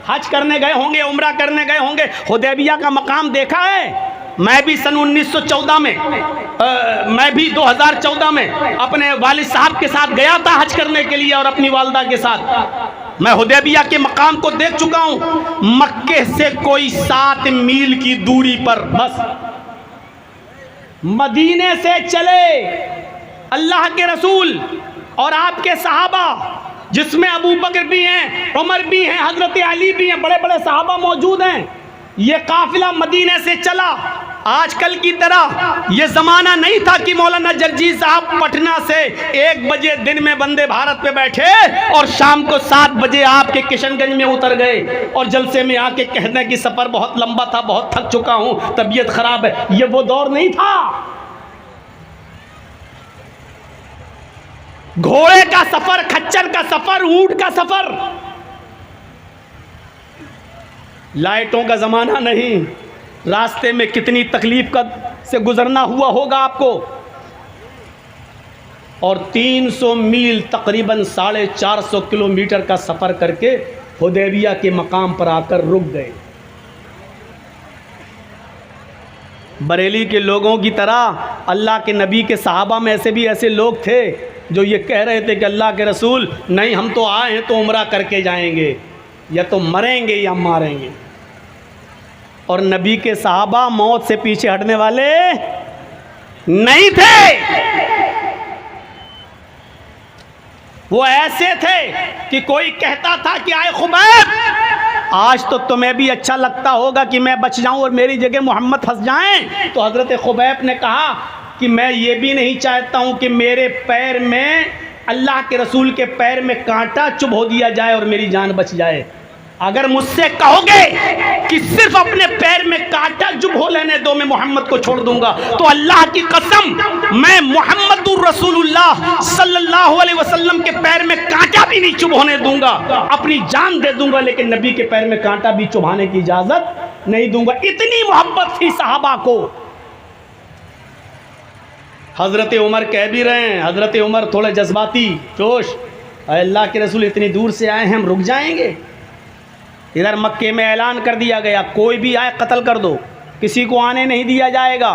हज करने गए होंगे, उम्रा करने गए होंगे, हुदैबिया का मकाम देखा है? मैं भी सन 1914 में मैं भी 2014 में अपने वालिद साहब के साथ गया था हज करने के लिए और अपनी वालदा के साथ। मैं हुदैबिया के मकाम को देख चुका हूँ। मक्के से कोई 7 मील की दूरी पर बस मदीने से चले अल्लाह के रसूल और आपके सहाबा, जिसमें अबू बकर भी हैं, उमर भी हैं, हजरत अली भी हैं, बड़े बड़े सहाबा मौजूद हैं। ये काफिला मदीने से चला। आजकल की तरह ये ज़माना नहीं था कि मौलाना जर्जी साहब पटना से 1 बजे दिन में वंदे भारत पे बैठे और शाम को 7 बजे आपके किशनगंज में उतर गए और जलसे में आके कहने की सफ़र बहुत लंबा था, बहुत थक चुका हूँ, तबीयत खराब है। ये वो दौर नहीं था। घोड़े का सफ़र, खच्चर का सफ़र, ऊंट का सफ़र, लाइटों का ज़माना नहीं। रास्ते में कितनी तकलीफ का से गुजरना हुआ होगा आपको। और 300 मील तकरीबन 450 किलोमीटर का सफ़र करके हुदैबिया के मकाम पर आकर रुक गए। बरेली के लोगों की तरह अल्लाह के नबी के सहाबा में ऐसे भी ऐसे लोग थे जो ये कह रहे थे कि अल्लाह के रसूल नहीं, हम तो आए हैं तो उम्रा करके जाएंगे, या तो मरेंगे या मारेंगे। और नबी के सहाबा मौत से पीछे हटने वाले नहीं थे। वो ऐसे थे कि कोई कहता था कि आए खुबैब, आज तो तुम्हें भी अच्छा लगता होगा कि मैं बच जाऊं और मेरी जगह मोहम्मद फंस जाएं। तो हजरत खुबैब ने कहा कि मैं ये भी नहीं चाहता हूं कि मेरे पैर में, अल्लाह के रसूल के पैर में कांटा चुभ हो दिया जाए और मेरी जान बच जाए। अगर मुझसे कहोगे कि सिर्फ अपने पैर में कांटा चुभो लेने दो, मैं मोहम्मद को छोड़ दूंगा, तो अल्लाह की कसम मैं मोहम्मदुर रसूलुल्लाह सल्लल्लाहु अलैहि वसल्लम के पैर में कांटा भी नहीं चुभोने दूंगा, अपनी जान दे दूंगा, लेकिन नबी के पैर में कांटा भी चुभाने की इजाजत नहीं दूंगा। इतनी मोहब्बत थी सहाबा को। हजरत उमर कह भी रहे हैं, हजरत उमर थोड़े जज्बाती जोश, अल्लाह के रसूल इतनी दूर से आए हैं, हम रुक जाएंगे? इधर मक्के में ऐलान कर दिया गया, कोई भी आए कत्ल कर दो, किसी को आने नहीं दिया जाएगा।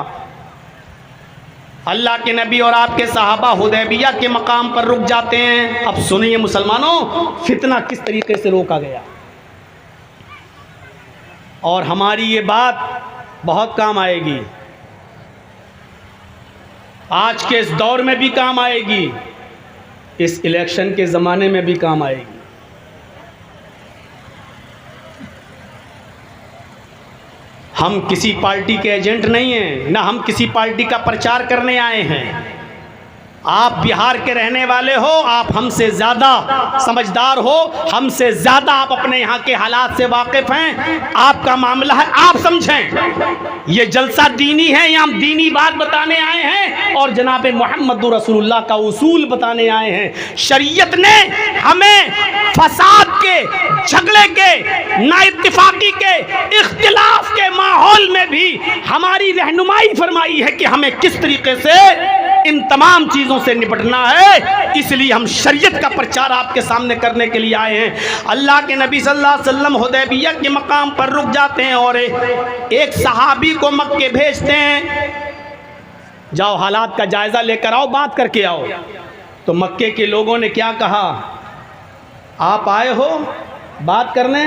अल्लाह के नबी और आपके सहाबा हुदैबिया के मकाम पर रुक जाते हैं। अब सुनिए मुसलमानों, फितना किस तरीके से रोका गया, और हमारी ये बात बहुत काम आएगी, आज के इस दौर में भी काम आएगी, इस इलेक्शन के ज़माने में भी काम आएगी। हम किसी पार्टी के एजेंट नहीं हैं, ना हम किसी पार्टी का प्रचार करने आए हैं। आप बिहार के रहने वाले हो, आप हमसे ज़्यादा समझदार हो, हमसे ज़्यादा आप अपने यहाँ के हालात से वाकिफ़ हैं। आपका मामला है, आप समझें। ये जलसा दीनी है, यहाँ हम दीनी बात बताने आए हैं और जनाब मोहम्मद रसूलुल्लाह का उसूल बताने आए हैं। शरीयत ने हमें फसाद के, झगड़े के, नाइत्तिफाकी के, इख्तिलाफ के माहौल में भी हमारी रहनुमाई फरमाई है कि हमें किस तरीके से इन तमाम चीज़ों से निपटना है। इसलिए हम शरीयत का प्रचार आपके सामने करने के लिए आए हैं। अल्लाह के नबी सल्लल्लाहु अलैहि वसल्लम हुदैबिया के मकाम पर रुक जाते हैं और एक सहाबी को मक्के भेजते हैं, जाओ हालात का जायज़ा लेकर आओ, बात करके आओ। तो मक्के के लोगों ने क्या कहा, आप आए हो बात करने,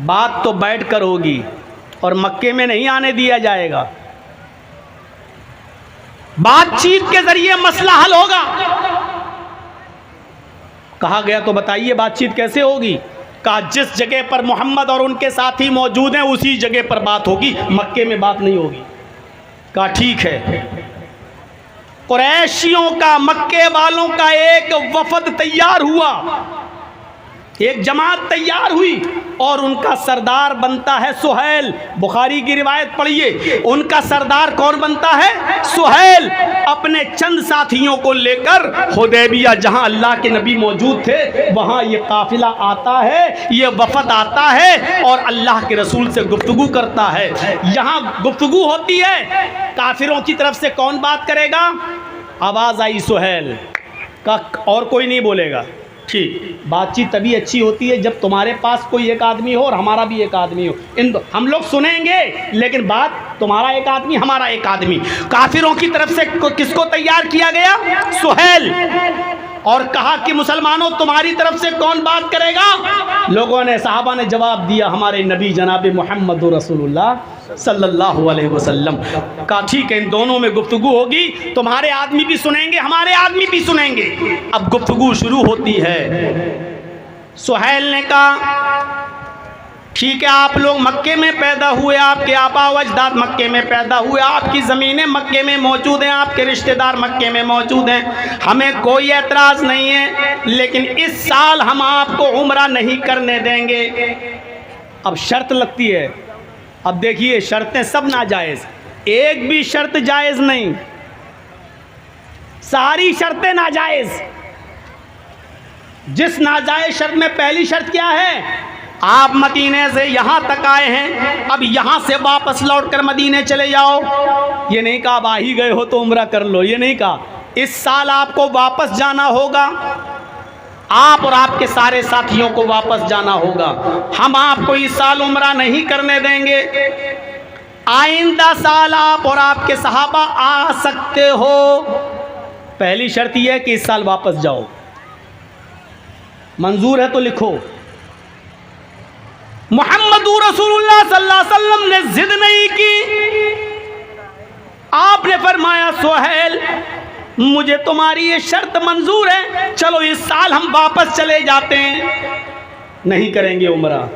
बात तो बैठ कर होगी और मक्के में नहीं आने दिया जाएगा, बातचीत के जरिए मसला हल होगा। कहा गया तो बताइए बातचीत कैसे होगी? कहा जिस जगह पर मोहम्मद और उनके साथी मौजूद हैं उसी जगह पर बात होगी, मक्के में बात नहीं होगी। कहा ठीक है। कुरैशियों का, मक्के वालों का एक वफद तैयार हुआ, एक जमात तैयार हुई और उनका सरदार बनता है सुहैल। बुखारी की रिवायत पढ़िए, उनका सरदार कौन बनता है? सुहैल। अपने चंद साथियों को लेकर हुदैबिया, जहां अल्लाह के नबी मौजूद थे, वहां ये काफिला आता है, ये वफद आता है और अल्लाह के रसूल से गुफ्तगू करता है। यहां गुफ्तगू होती है, काफिरों की तरफ से कौन बात करेगा? आवाज़ आई सुहैल का, और कोई नहीं बोलेगा। ठीक, बातचीत तभी अच्छी होती है जब तुम्हारे पास कोई एक आदमी हो और हमारा भी एक आदमी हो। हम लोग सुनेंगे लेकिन बात तुम्हारा एक आदमी, हमारा एक आदमी। काफिरों की तरफ से किसको तैयार किया गया? सुहैल। और कहा कि मुसलमानों तुम्हारी तरफ से कौन बात करेगा? लोगों ने, सहाबा ने जवाब दिया, हमारे नबी जनाब मोहम्मद रसूलुल्लाह सल्लल्लाहु अलैहि वसल्लम। कहा ठीक है, इन दोनों में गुफ्तगू होगी, तुम्हारे आदमी भी सुनेंगे, हमारे आदमी भी सुनेंगे। अब गुफ्तगू शुरू होती है। सुहैल ने कहा ठीक है, आप लोग मक्के में पैदा हुए, आपके आबा व अजदाद मक्के में पैदा हुए, आपकी ज़मीनें मक्के में मौजूद हैं, आपके रिश्तेदार मक्के में मौजूद हैं, हमें कोई एतराज़ नहीं है, लेकिन इस साल हम आपको उम्रा नहीं करने देंगे। अब शर्त लगती है। अब देखिए, शर्तें सब नाजायज़, एक भी शर्त जायज़ नहीं, सारी शर्तें नाजायज़। जिस नाजायज़ शर्त में पहली शर्त क्या है? आप मदीने से यहाँ तक आए हैं, अब यहाँ से वापस लौटकर मदीने चले जाओ। ये नहीं कहा अब आ ही गए हो तो उम्रा कर लो, ये नहीं कहा। इस साल आपको वापस जाना होगा, आप और आपके सारे साथियों को वापस जाना होगा, हम आपको इस साल उम्रा नहीं करने देंगे। आइंदा साल आप और आपके सहाबा आ सकते हो, पहली शर्त यह है कि इस साल वापस जाओ। मंजूर है तो लिखो। मुहम्मदुर रसूलुल्लाह सल्लल्लाहु अलैहि वसल्लम ने जिद नहीं की, आपने फरमाया सुहैल मुझे तुम्हारी ये शर्त मंजूर है, चलो इस साल हम वापस चले जाते हैं, नहीं करेंगे उम्रा,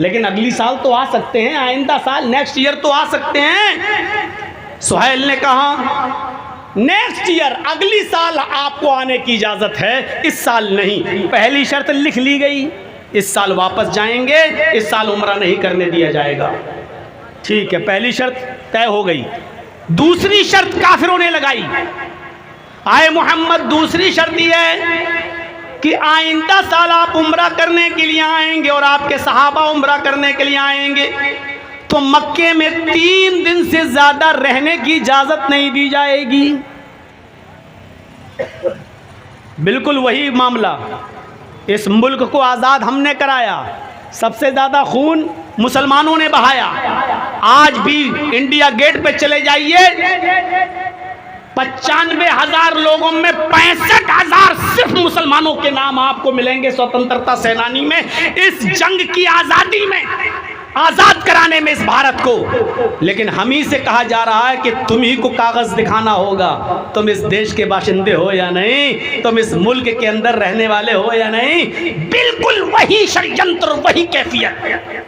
लेकिन अगली साल तो आ सकते हैं, आइंदा साल, नेक्स्ट ईयर तो आ सकते हैं। सुहैल ने कहा नेक्स्ट ईयर, अगली साल आपको आने की इजाज़त है, इस साल नहीं। पहली शर्त लिख ली गई। इस साल वापस जाएंगे, इस साल उम्रा नहीं करने दिया जाएगा। ठीक है, पहली शर्त तय हो गई। दूसरी शर्त काफिरों ने लगाई, आए मोहम्मद दूसरी शर्त यह है कि आइंदा साल आप उम्रा करने के लिए आएंगे और आपके सहाबा उम्रा करने के लिए आएंगे तो मक्के में 3 दिन से ज्यादा रहने की इजाजत नहीं दी जाएगी। बिल्कुल वही मामला, इस मुल्क को आज़ाद हमने कराया, सबसे ज़्यादा खून मुसलमानों ने बहाया। आज भी इंडिया गेट पे चले जाइए, 95,000 लोगों में 65,000 सिर्फ मुसलमानों के नाम आपको मिलेंगे स्वतंत्रता सेनानी में, इस जंग की आज़ादी में, आज़ाद कराने में इस भारत को। लेकिन हम ही से कहा जा रहा है कि तुम ही को कागज़ दिखाना होगा, तुम इस देश के बाशिंदे हो या नहीं, तुम इस मुल्क के अंदर रहने वाले हो या नहीं। बिल्कुल वही षड्यंत्र, वही कैफियत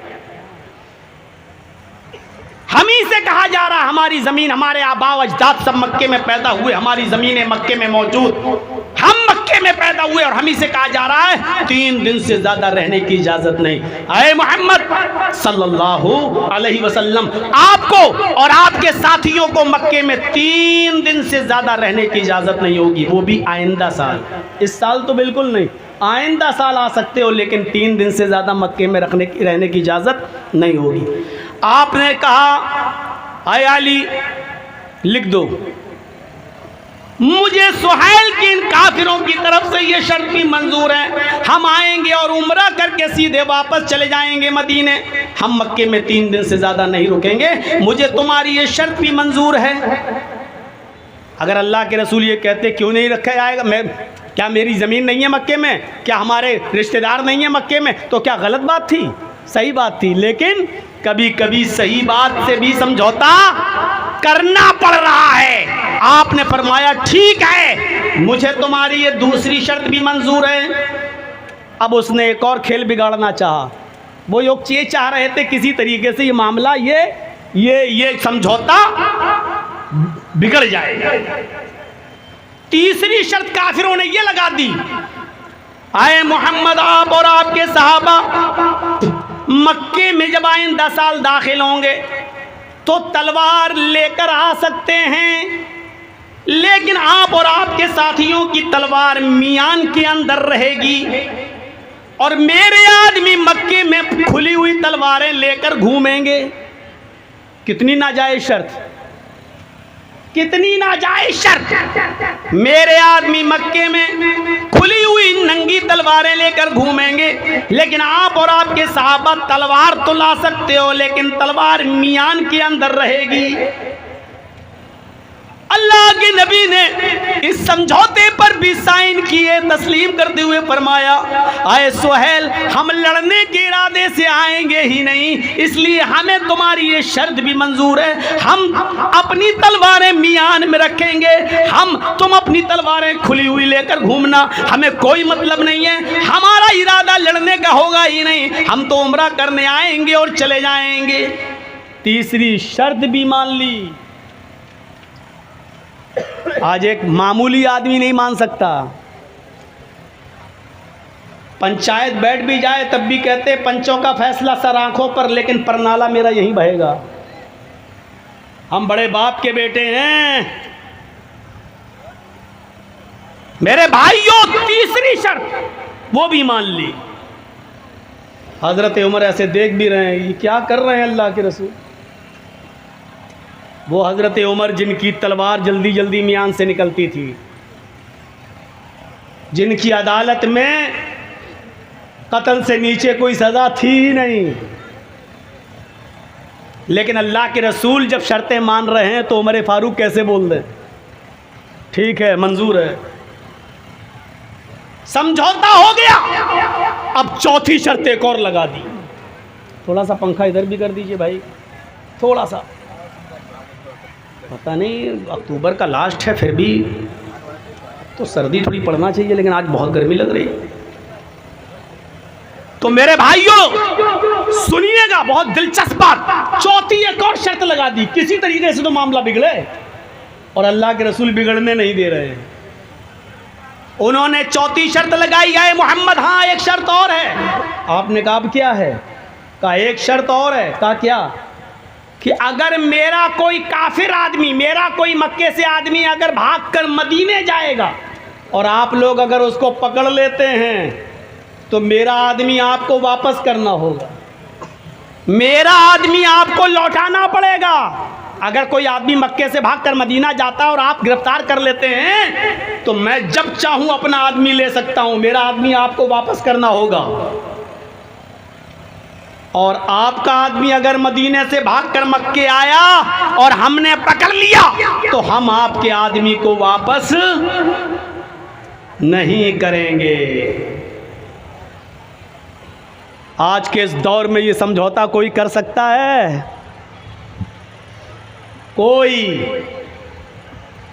हम ही से कहा जा रहा, हमारी ज़मीन, हमारे आबा अजदाद सब मक्के में पैदा हुए, हमारी ज़मीनें मक्के में मौजूद, हम मक्के में पैदा हुए और हम ही से कहा जा रहा है 3 दिन से ज़्यादा रहने की इजाज़त नहीं। आए मोहम्मद सल्लल्लाहु अलैहि वसल्लम, आपको और आपके साथियों को मक्के में 3 दिन से ज़्यादा रहने की इजाज़त नहीं होगी, वो भी आइंदा साल। इस साल तो बिल्कुल नहीं, आइंदा साल आ सकते हो, लेकिन 3 दिन से ज़्यादा मक्के में रहने की इजाज़त नहीं होगी। आपने कहा, आए अली लिख दो, मुझे सुहैल की इन काफिरों की तरफ से ये शर्त भी मंजूर है, हम आएंगे और उम्रा करके सीधे वापस चले जाएंगे मदीने, हम मक्के में 3 दिन से ज़्यादा नहीं रुकेंगे, मुझे तुम्हारी ये शर्त भी मंजूर है। अगर अल्लाह के रसूल ये कहते क्यों नहीं रखा जाएगा, क्या मेरी ज़मीन नहीं है मक्के में, क्या हमारे रिश्तेदार नहीं है मक्के में, तो क्या गलत बात थी? सही बात थी, लेकिन कभी कभी सही बात से भी समझौता करना पड़ रहा है। आपने फरमाया ठीक है, मुझे तुम्हारी ये दूसरी शर्त भी मंजूर है। अब उसने एक और खेल बिगाड़ना चाहा, वो ये चाह रहे थे किसी तरीके से ये मामला, ये समझौता बिगड़ जाए। तीसरी शर्त काफिरों ने ये लगा दी, आए मोहम्मद आप और आपके सहाबा मक्के में जब आइंदा साल दाखिल होंगे तो तलवार लेकर आ सकते हैं, लेकिन आप और आपके साथियों की तलवार मियान के अंदर रहेगी और मेरे आदमी मक्के में खुली हुई तलवारें लेकर घूमेंगे। कितनी नाजायज शर्त, कितनी नाजायज शर्त। मेरे आदमी मक्के में खुली हुई नंगी तलवारें लेकर घूमेंगे, लेकिन आप और आपके सहाबा तलवार तो ला सकते हो, लेकिन तलवार मियान के अंदर रहेगी। अल्लाह के नबी ने इस समझौते पर भी साइन किए, तस्लीम करते हुए फरमाया, आए सुहैल हम लड़ने के इरादे से आएंगे ही नहीं, इसलिए हमें तुम्हारी ये शर्त भी मंजूर है, हम अपनी तलवारें मियान में रखेंगे, तुम अपनी तलवारें खुली हुई लेकर घूमना, हमें कोई मतलब नहीं है, हमारा इरादा लड़ने का होगा ही नहीं, हम तो उम्रा करने आएंगे और चले जाएंगे। तीसरी शर्त भी मान ली। आज एक मामूली आदमी नहीं मान सकता, पंचायत बैठ भी जाए तब भी कहते पंचों का फैसला सर आंखों पर, लेकिन परनाला मेरा यहीं बहेगा, हम बड़े बाप के बेटे हैं। मेरे भाइयों, तीसरी शर्त वो भी मान ली। हजरत उमर ऐसे देख भी रहे हैं, ये क्या कर रहे हैं अल्लाह के रसूल। वो हजरत उमर जिनकी तलवार जल्दी जल्दी मियान से निकलती थी, जिनकी अदालत में कत्ल से नीचे कोई सज़ा थी ही नहीं, लेकिन अल्लाह के रसूल जब शर्तें मान रहे हैं तो उमर फारूक कैसे बोल दें, ठीक है मंजूर है, समझौता हो गया। अब चौथी शर्त एक और लगा दी। थोड़ा सा पंखा इधर भी कर दीजिए भाई, थोड़ा सा, पता नहीं अक्टूबर का लास्ट है, फिर भी तो सर्दी थोड़ी पड़ना चाहिए, लेकिन आज बहुत गर्मी लग रही है। तो मेरे भाइयों सुनिएगा, बहुत दिलचस्प बात, चौथी एक और शर्त लगा दी, किसी तरीके से तो मामला बिगड़े, और अल्लाह के रसूल बिगड़ने नहीं दे रहे हैं। उन्होंने चौथी शर्त लगाई है मोहम्मद, हाँ एक शर्त और है। आपने कहा अब क्या है? कहा एक शर्त और है। कहा क्या? कि अगर मेरा कोई काफिर आदमी, मेरा कोई मक्के से आदमी अगर भागकर मदीने जाएगा और आप लोग अगर उसको पकड़ लेते हैं तो मेरा आदमी आपको वापस करना होगा, मेरा आदमी आपको लौटाना पड़ेगा। अगर कोई आदमी मक्के से भागकर मदीना जाता है और आप गिरफ्तार कर लेते हैं तो मैं जब चाहूं अपना आदमी ले सकता हूं, मेरा आदमी आपको वापस करना होगा। और आपका आदमी अगर मदीने से भागकर मक्के आया और हमने पकड़ लिया तो हम आपके आदमी को वापस नहीं करेंगे। आज के इस दौर में ये समझौता कोई कर सकता है?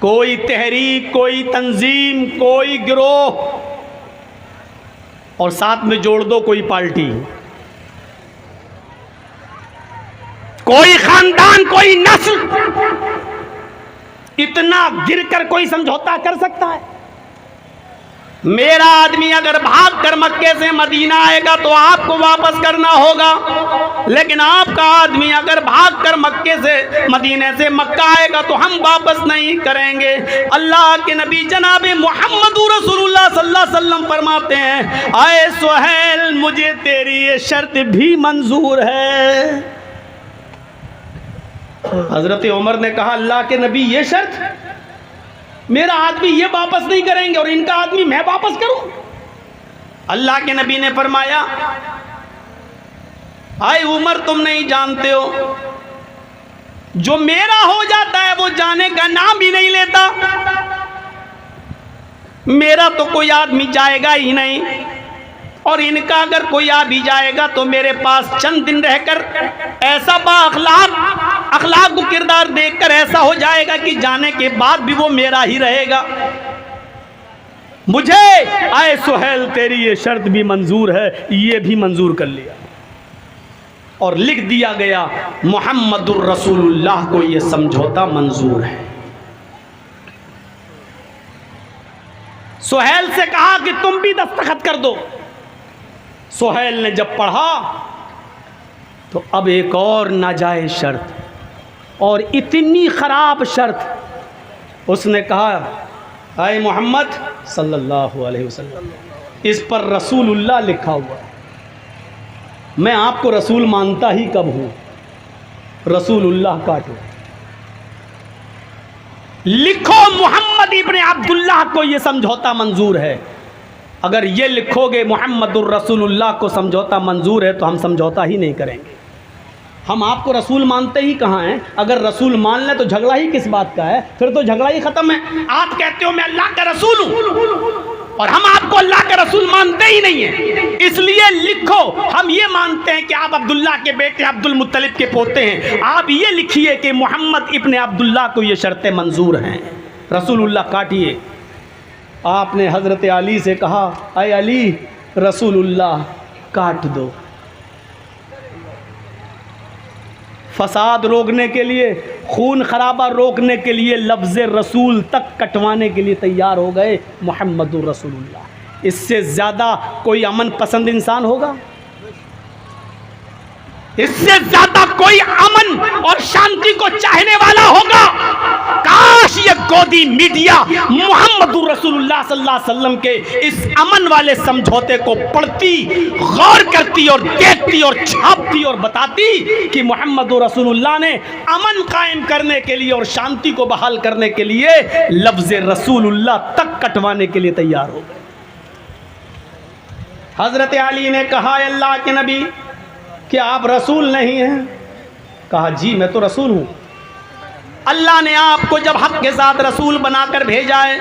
कोई तहरीक, कोई तंजीम, कोई गिरोह, और साथ में जोड़ दो कोई पार्टी, कोई खानदान, कोई नस्ल, इतना गिरकर कोई समझौता कर सकता है? मेरा आदमी अगर भागकर मक्के से मदीना आएगा तो आपको वापस करना होगा, लेकिन आपका आदमी अगर भागकर मक्के से मदीने से मक्का आएगा तो हम वापस नहीं करेंगे। अल्लाह के नबी जनाब मोहम्मद रसूलुल्लाह सल्लल्लाहु अलैहि वसल्लम फरमाते हैं, आए सुहैल मुझे तेरी ये शर्त भी मंजूर है। हजरत उमर ने कहा, अल्लाह के नबी ये शर्त? मेरा आदमी ये वापस नहीं करेंगे और इनका आदमी मैं वापस करूं? अल्लाह के नबी ने फरमाया, आए उमर तुम नहीं जानते हो, जो मेरा हो जाता है वो जाने का नाम भी नहीं लेता। मेरा तो कोई आदमी जाएगा ही नहीं, और इनका अगर कोई आ भी जाएगा तो मेरे पास चंद दिन रहकर ऐसा अखलाक को किरदार देखकर ऐसा हो जाएगा कि जाने के बाद भी वो मेरा ही रहेगा। मुझे आए सुहैल तेरी ये शर्त भी मंजूर है, ये भी मंजूर कर लिया और लिख दिया गया मोहम्मदुर रसूलुल्लाह को ये समझौता मंजूर है। सुहैल से कहा कि तुम भी दस्तखत कर दो। सुहैल ने जब पढ़ा तो अब एक और नाजायज शर्त, और इतनी खराब शर्त, उसने कहा, आए मोहम्मद सल्लल्लाहु अलैहि वसल्लम, इस पर रसूलुल्लाह लिखा हुआ है, मैं आपको रसूल मानता ही कब हूँ, रसूलुल्लाह काटो। लिखो मोहम्मद इब्ने अब्दुल्लाह को ये समझौता मंजूर है। अगर ये लिखोगे मोहम्मदुर रसूलुल्लाह को समझौता मंजूर है तो हम समझौता ही नहीं करेंगे। हम आपको रसूल मानते ही कहाँ हैं? अगर रसूल मान लें तो झगड़ा ही किस बात का है? फिर तो झगड़ा ही ख़त्म है। आप कहते हो मैं अल्लाह का रसूल हूँ और हम आपको अल्लाह का रसूल मानते ही नहीं है, इसलिए लिखो हम ये मानते हैं कि आप अब्दुल्ला के बेटे अब्दुल मुत्तलिब के पोते हैं। आप ये लिखिए कि मोहम्मद इब्ने अब्दुल्ला को ये शर्तें मंजूर हैं, रसूलुल्लाह काटिए। आपने हज़रत अली से कहा, अय अली रसूलुल्लाह काट दो। फसाद रोकने के लिए, खून खराबा रोकने के लिए लफ्ज़ रसूल तक कटवाने के लिए तैयार हो गए मोहम्मदुर रसूलुल्लाह। इससे ज़्यादा कोई अमन पसंद इंसान होगा? इससे ज़्यादा कोई अमन और शांति को चाहने वाला होगा? काश ये गोदी मीडिया मोहम्मदुर रसूलुल्लाह सल्लल्लाहु अलैहि वसल्लम के इस अमन वाले समझौते को पढ़ती, गौर करती और देखती और छापती और बताती कि मोहम्मदुर रसूलुल्लाह ने अमन कायम करने के लिए और शांति को बहाल करने के लिए लफ्ज़ रसूलुल्लाह तक कटवाने के लिए तैयार हो गए। हज़रत अली ने कहा, अल्लाह के नबी क्या आप रसूल नहीं हैं? कहा, जी मैं तो रसूल हूँ। अल्लाह ने आपको जब हक के साथ रसूल बनाकर भेजा है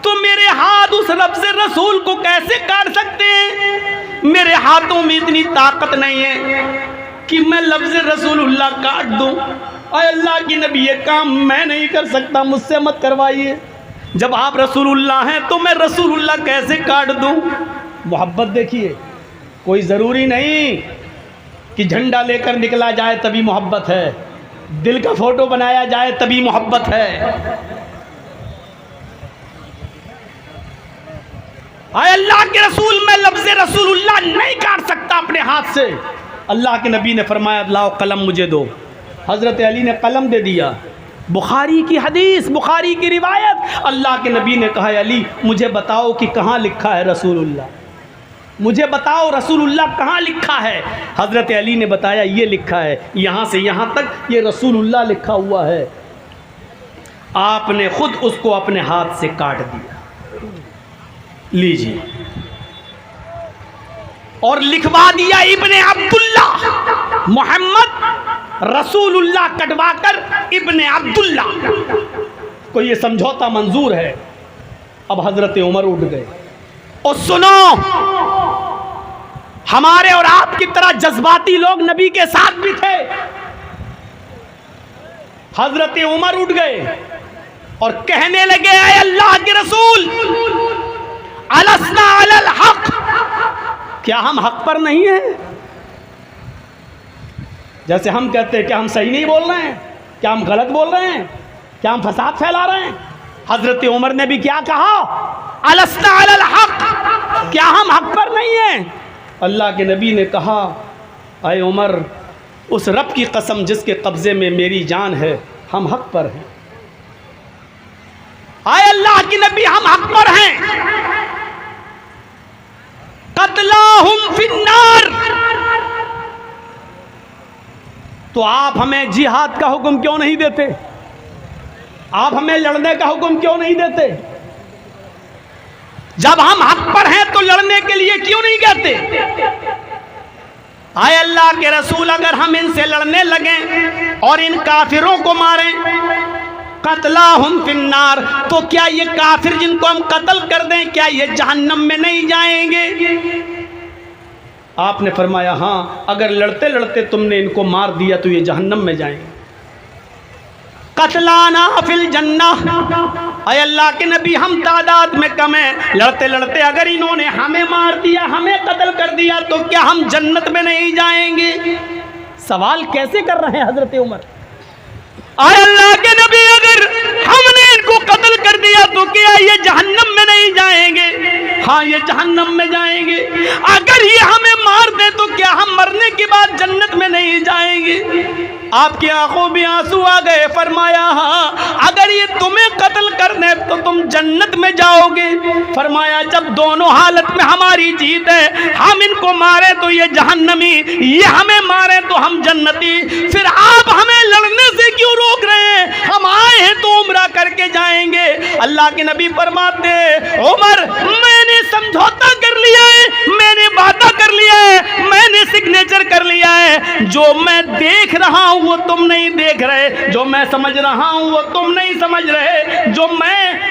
तो मेरे हाथ उस लफ्ज़ रसूल को कैसे काट सकते हैं? मेरे हाथों में इतनी ताकत नहीं है कि मैं लफ्ज़ रसूलुल्लाह काट दूँ। और अल्लाह की नबी ये काम मैं नहीं कर सकता, मुझसे मत करवाइए। जब आप रसूलुल्लाह हैं तो मैं रसूलुल्लाह कैसे काट दूँ? मोहब्बत देखिए, कोई ज़रूरी नहीं कि झंडा लेकर निकला जाए तभी मोहब्बत है, दिल का फोटो बनाया जाए तभी मोहब्बत है। आए अल्लाह के रसूल, मैं लफ्ज़ रसूलुल्लाह नहीं काट सकता अपने हाथ से। अल्लाह के नबी ने फरमाया लाओ कलम मुझे दो। हज़रत अली ने कलम दे दिया। बुखारी की हदीस, बुखारी की रिवायत, अल्लाह के नबी ने कहा अली मुझे बताओ कि कहाँ लिखा है रसूलुल्लाह, मुझे बताओ रसूलुल्लाह कहाँ लिखा है। हज़रत अली ने बताया ये लिखा है, यहाँ से यहाँ तक ये रसूलुल्लाह लिखा हुआ है। आपने खुद उसको अपने हाथ से काट दिया, लीजिए, और लिखवा दिया इब्ने अब्दुल्ला, मोहम्मद रसूलुल्लाह कटवाकर इब्ने अब्दुल्ला को ये समझौता मंजूर है। अब हजरत उमर उठ गए। और सुनो, हमारे और आपकी तरह जज्बाती लोग नबी के साथ भी थे। हजरत उमर उठ गए और कहने लगे ऐ अल्लाह के रसूल, अलस्ना अलल हक, क्या हम हक पर नहीं हैं? जैसे हम कहते हैं क्या हम सही नहीं बोल रहे हैं, क्या हम गलत बोल रहे हैं, क्या हम फसाद फैला रहे हैं? हजरत उमर ने भी क्या कहा, अलस्ना अलल हक, क्या हम हक पर नहीं हैं? अल्लाह के नबी ने कहा ऐ उमर, उस रब की कसम जिसके कब्जे में मेरी जान है, हम हक पर हैं। ऐ अल्लाह के नबी, हम हक पर हैं। कत्लाहुम फिन्नार, तो आप हमें जिहाद का हुक्म क्यों नहीं देते? आप हमें लड़ने का हुक्म क्यों नहीं देते? जब हम हक पर हैं तो लड़ने के लिए क्यों नहीं कहते? आए अल्लाह के रसूल, अगर हम इनसे लड़ने लगे और इन काफिरों को मारें, कत्लाहुम फिन्नार, तो क्या ये काफिर जिनको हम कत्ल कर दें, क्या ये जहन्नम में नहीं जाएंगे? आपने फरमाया हाँ, अगर लड़ते लड़ते तुमने इनको मार दिया तो ये जहन्नम में जाएंगे। कत्लाना फिल जन्नह, अय अल्लाह के नबी, हम तादाद में कम हैं, लड़ते लड़ते अगर इन्होंने हमें मार दिया, हमें कत्ल कर दिया, तो क्या हम जन्नत में नहीं जाएंगे? सवाल कैसे कर रहे हैं हजरत उमर? आय अल्लाह के नबी, अगर हमने इनको कत्ल कर दिया तो क्या ये जहन्नम में नहीं जाएंगे? हाँ, ये जहन्नम में जाएंगे। अगर ये हमें मार दे तो क्या हम मरने के बाद जन्नत में नहीं जाएंगे? आपकी आंखों में आंसू आ गए। फरमाया हाँ, अगर ये तुम्हें कत्ल कर दे तो तुम जन्नत में जाओगे। फरमाया जब दोनों हालत में हमारी जीत है, हम इनको मारे तो ये जहन्नमी, ये हमें मारे तो हम जन्नती, फिर आप हमें लड़ने से क्यों रोक रहे हैं? हम आए हैं तो उम्रा करके जाएंगे। अल्लाह के नबी फरमाते, उमर, मैंने समझौता कर लिया है, मैंने वादा कर लिया है, मैंने सिग्नेचर कर लिया है। जो मैं देख रहा हूं वो तुम नहीं देख रहे, जो मैं समझ रहा हूं वो तुम नहीं समझ रहे,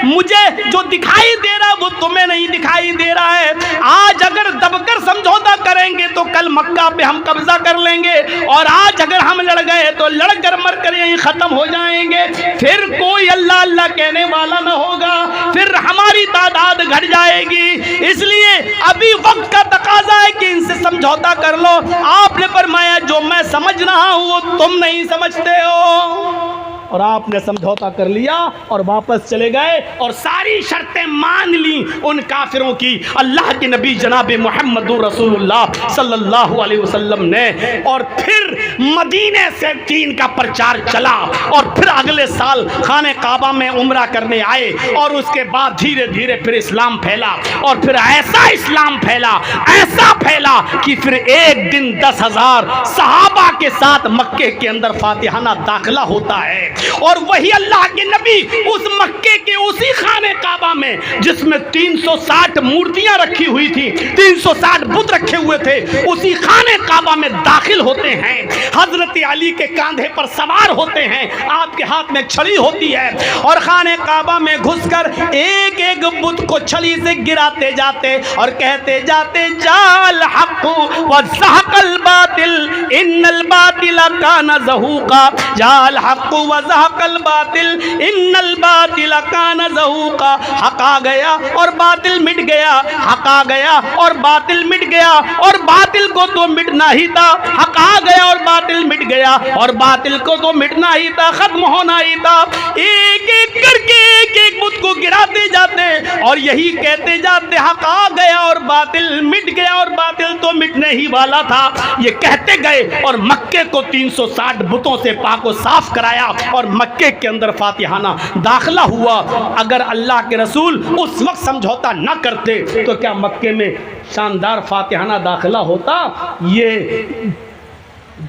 मुझे जो दिखाई दे रहा है वो तुम्हें नहीं दिखाई दे रहा है। आज अगर दबकर समझौता करेंगे तो कल मक्का पे हम कब्जा कर लेंगे, और आज अगर हम लड़ गए तो लड़कर मरकर यहीं खत्म हो जाएंगे। फिर कोई अल्लाह अल्लाह कहने वाला न होगा, फिर हमारी तादाद घट जाएगी। इसलिए अभी वक्त का तकाजा है कि इनसे समझौता कर लो। आपने फरमाया जो मैं समझ रहा हूं वो तुम नहीं समझते हो, और आपने समझौता कर लिया और वापस चले गए और सारी शर्तें मान ली उन काफिरों की। अल्लाह के नबी जनाब मोहम्मद रसूलुल्लाह सल्लल्लाहु अलैहि वसल्लम ने, और फिर मदीने से दीन का प्रचार चला, और फिर अगले साल खाने काबा में उम्रा करने आए, और उसके बाद धीरे धीरे फिर इस्लाम फैला, और फिर ऐसा इस्लाम फैला, ऐसा फैला कि फिर एक दिन 10,000 सहाबा के साथ मक्के के अंदर फातिहाना दाखिला होता है। और वही अल्लाह के नबी उस मक्के के उसी खाने काबा में जिसमें 360 मूर्तियां रखी हुई थी, 360 बुत रखे हुए थे, उसी खाने काबा में दाखिल होते हैं। हजरत अली के कांधे पर सवार होते हैं, आपके हाथ में छड़ी होती है, और खाने काबा में घुसकर एक एक बुत को छड़ी से गिराते जाते और कहते जाते, जाल हक़ व ज़हक़ल बातिल इन्नल बातिल कान ज़हूक़ा, जाल हक़ व ज़हक़ल बातिल इन्नल बातिल कान ज़हूक़ा। हक़ आ गया और बातिल मिट गया, हक़ आ गया और बातिल मिट गया, और बातिल को तो मिटना ही था। हक़ आ गया और बातिल मिट गया, और बातिल को तो मिटना ही था, खत्म होना ही था। एक एक करके एक एक बुत को गिराते जाते और यही कहते जाते, हक आ गया और बातिल मिट गया, और बातिल तो मिटने ही वाला था। ये कहते गए और मक्के को 360 बुतों से पाको साफ कराया और मक्के के अंदर फातिहाना दाखिला हुआ। अगर अल्लाह के रसूल उस वक्त समझौता न करते तो क्या मक्के में शानदार फातिहाना दाखिला होता? ये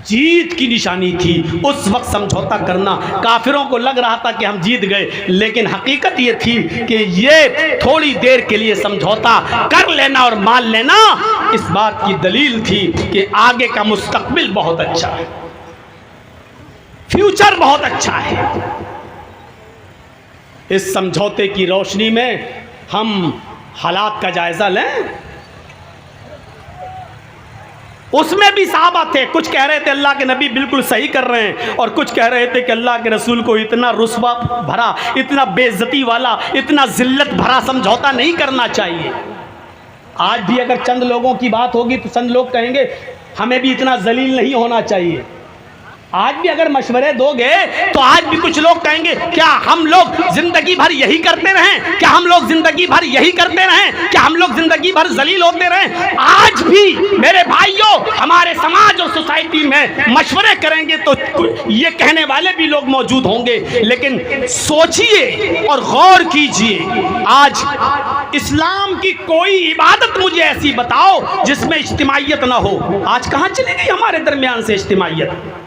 जीत की निशानी थी। उस वक्त समझौता करना काफिरों को लग रहा था कि हम जीत गए, लेकिन हकीकत ये थी कि ये थोड़ी देर के लिए समझौता कर लेना और मान लेना इस बात की दलील थी कि आगे का मुस्तकबिल बहुत अच्छा है, फ्यूचर बहुत अच्छा है। इस समझौते की रोशनी में हम हालात का जायजा लें। उसमें भी सहाबा थे, कुछ कह रहे थे अल्लाह के नबी बिल्कुल सही कर रहे हैं, और कुछ कह रहे थे कि अल्लाह के रसूल को इतना रुस्वा भरा, इतना बेइज्जती वाला, इतना जिल्लत भरा समझौता नहीं करना चाहिए। आज भी अगर चंद लोगों की बात होगी तो चंद लोग कहेंगे हमें भी इतना जलील नहीं होना चाहिए। आज भी अगर मशवरे दोगे तो आज भी कुछ लोग कहेंगे क्या हम लोग जिंदगी भर यही करते रहें, क्या हम लोग जिंदगी भर यही करते रहें, क्या हम लोग जिंदगी भर जलील होते रहें। आज भी मेरे भाइयों हमारे समाज और सोसाइटी में मशवरे करेंगे तो ये कहने वाले भी लोग मौजूद होंगे, लेकिन सोचिए और गौर कीजिए, आज इस्लाम की कोई इबादत मुझे ऐसी बताओ जिसमें इज्तिमाइयत ना हो। आज कहाँ चली गई हमारे दरमियान से इज्तिमाइयत?